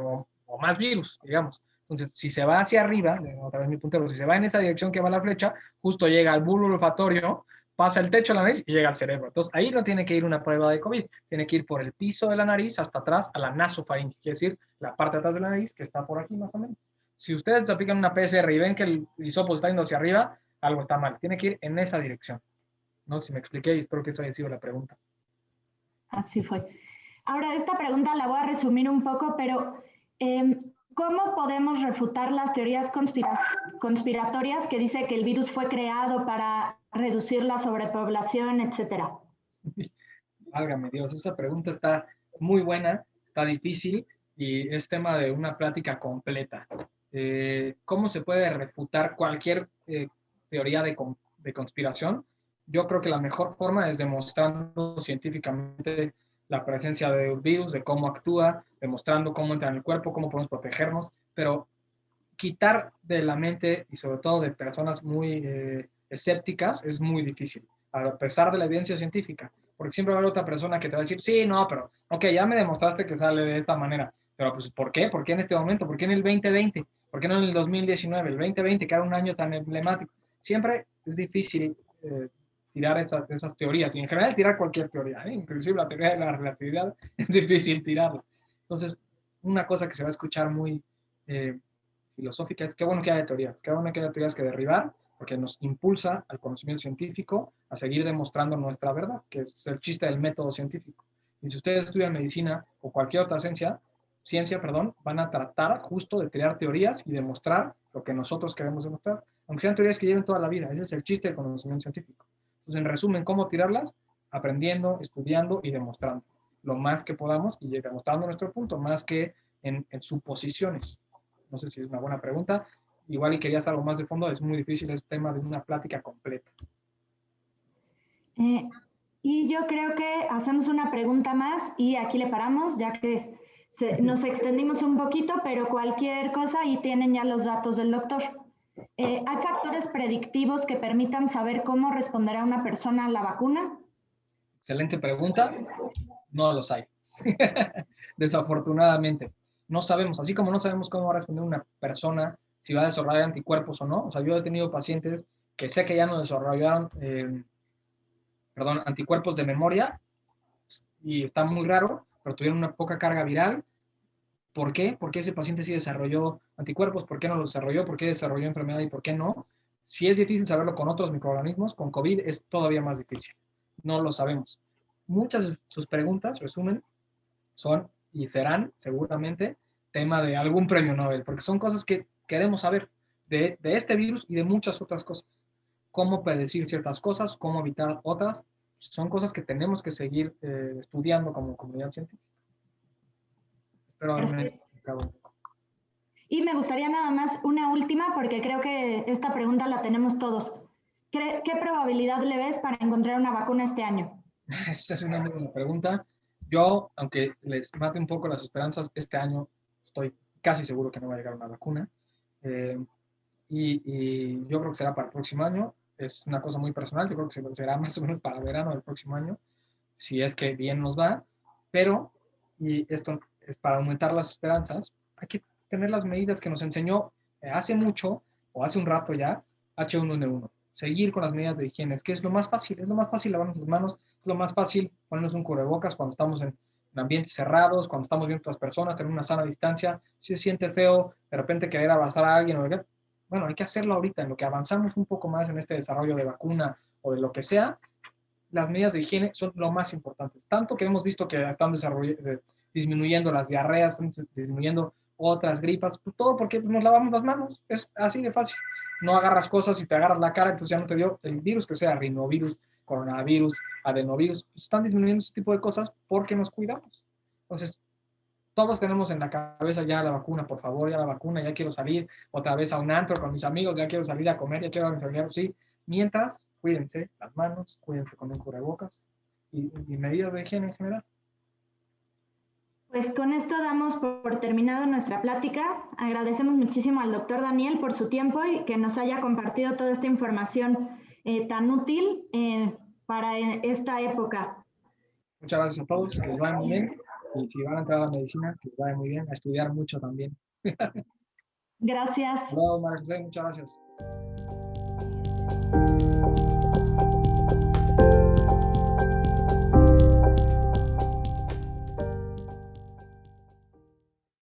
o más virus, digamos. Entonces, si se va hacia arriba, otra vez mi puntero, si se va en esa dirección que va la flecha, justo llega al bulbo olfatorio, pasa el techo de la nariz y llega al cerebro. Entonces, ahí no tiene que ir una prueba de COVID, tiene que ir por el piso de la nariz hasta atrás a la nasofaringe, quiere decir, la parte de atrás de la nariz que está por aquí más o menos. Si ustedes se aplican una PCR y ven que el hisopo está yendo hacia arriba, algo está mal, tiene que ir en esa dirección. No sé si me expliqué y espero que eso haya sido la pregunta. Así fue. Ahora, esta pregunta la voy a resumir un poco, pero ¿cómo podemos refutar las teorías conspiratorias que dice que el virus fue creado para reducir la sobrepoblación, etcétera? Válgame Dios, esa pregunta está muy buena, está difícil y es tema de una plática completa. ¿Cómo se puede refutar cualquier teoría de conspiración? Yo creo que la mejor forma es demostrando científicamente la presencia de un virus, de cómo actúa, demostrando cómo entra en el cuerpo, cómo podemos protegernos, pero quitar de la mente y sobre todo de personas muy escépticas es muy difícil, a pesar de la evidencia científica, porque siempre va a haber otra persona que te va a decir, sí, no, pero, ok, ya me demostraste que sale de esta manera, pero pues, ¿por qué? ¿Por qué en este momento? ¿Por qué en el 2020? ¿Por qué no en el 2019? El 2020, que era un año tan emblemático. Siempre es difícil tirar esas teorías, y en general tirar cualquier teoría, inclusive la teoría de la relatividad, es difícil tirarla. Entonces, una cosa que se va a escuchar muy filosófica es qué bueno que haya teorías, qué bueno que haya teorías que derribar, porque nos impulsa al conocimiento científico a seguir demostrando nuestra verdad, que es el chiste del método científico. Y si ustedes estudian medicina o cualquier otra ciencia, van a tratar justo de crear teorías y demostrar lo que nosotros queremos demostrar, aunque sean teorías que lleven toda la vida. Ese es el chiste del conocimiento científico. Entonces, en resumen, ¿cómo tirarlas? Aprendiendo, estudiando y demostrando lo más que podamos y demostrando nuestro punto, más que en suposiciones. No sé si es una buena pregunta. Igual y querías algo más de fondo, es muy difícil, es tema de una plática completa. Y yo creo que hacemos una pregunta más y aquí le paramos, ya que nos extendimos un poquito, pero cualquier cosa ahí tienen ya los datos del doctor. ¿Hay factores predictivos que permitan saber cómo responderá una persona a la vacuna? Excelente pregunta. No los hay. Desafortunadamente. No sabemos, así como no sabemos cómo va a responder una persona, si va a desarrollar anticuerpos o no. O sea, yo he tenido pacientes que sé que ya no desarrollaron anticuerpos de memoria y está muy raro, pero tuvieron una poca carga viral. ¿Por qué? ¿Por qué ese paciente sí desarrolló anticuerpos? ¿Por qué no lo desarrolló? ¿Por qué desarrolló enfermedad y por qué no? Si es difícil saberlo con otros microorganismos, con COVID es todavía más difícil. No lo sabemos. Muchas de sus preguntas, resumen, son y serán seguramente tema de algún premio Nobel, porque son cosas que queremos saber de este virus y de muchas otras cosas. Cómo predecir ciertas cosas, cómo evitar otras, son cosas que tenemos que seguir estudiando como comunidad científica. Espero haberme explicado un poco. Y me gustaría nada más una última, porque creo que esta pregunta la tenemos todos. ¿qué probabilidad le ves para encontrar una vacuna este año? Esa es una muy buena pregunta. Yo, aunque les mate un poco las esperanzas, este año estoy casi seguro que no va a llegar una vacuna. Y yo creo que será para el próximo año. Es una cosa muy personal. Yo creo que será más o menos para verano del próximo año, si es que bien nos va. Pero, y esto es para aumentar las esperanzas, hay que tener las medidas que nos enseñó hace mucho o hace un rato ya H1N1. Seguir con las medidas de higiene, que es lo más fácil. Es lo más fácil lavarnos las manos, es lo más fácil ponernos un cubrebocas cuando estamos en ambientes cerrados, cuando estamos viendo a otras personas, tener una sana distancia. Si se siente feo de repente querer abrazar a alguien, bueno, hay que hacerlo ahorita, en lo que avanzamos un poco más en este desarrollo de vacuna o de lo que sea. Las medidas de higiene son lo más importantes. Tanto que hemos visto que están disminuyendo las diarreas, están disminuyendo otras gripas, pues todo porque nos lavamos las manos. Es así de fácil. No agarras cosas y te agarras la cara, entonces ya no te dio el virus, que sea rinovirus, coronavirus, adenovirus. Pues están disminuyendo ese tipo de cosas porque nos cuidamos. Entonces, todos tenemos en la cabeza ya la vacuna, por favor, ya la vacuna, ya quiero salir otra vez a un antro con mis amigos, ya quiero salir a comer, ya quiero a mis familiares, sí. Mientras, cuídense las manos, cuídense con un cubrebocas y medidas de higiene en general. Pues con esto damos por terminado nuestra plática. Agradecemos muchísimo al doctor Daniel por su tiempo y que nos haya compartido toda esta información tan útil para esta época. Muchas gracias a todos, que les vaya muy bien. Y si van a entrar a la medicina, que les vaya muy bien, a estudiar mucho también. Gracias. Hasta luego, María José, muchas gracias.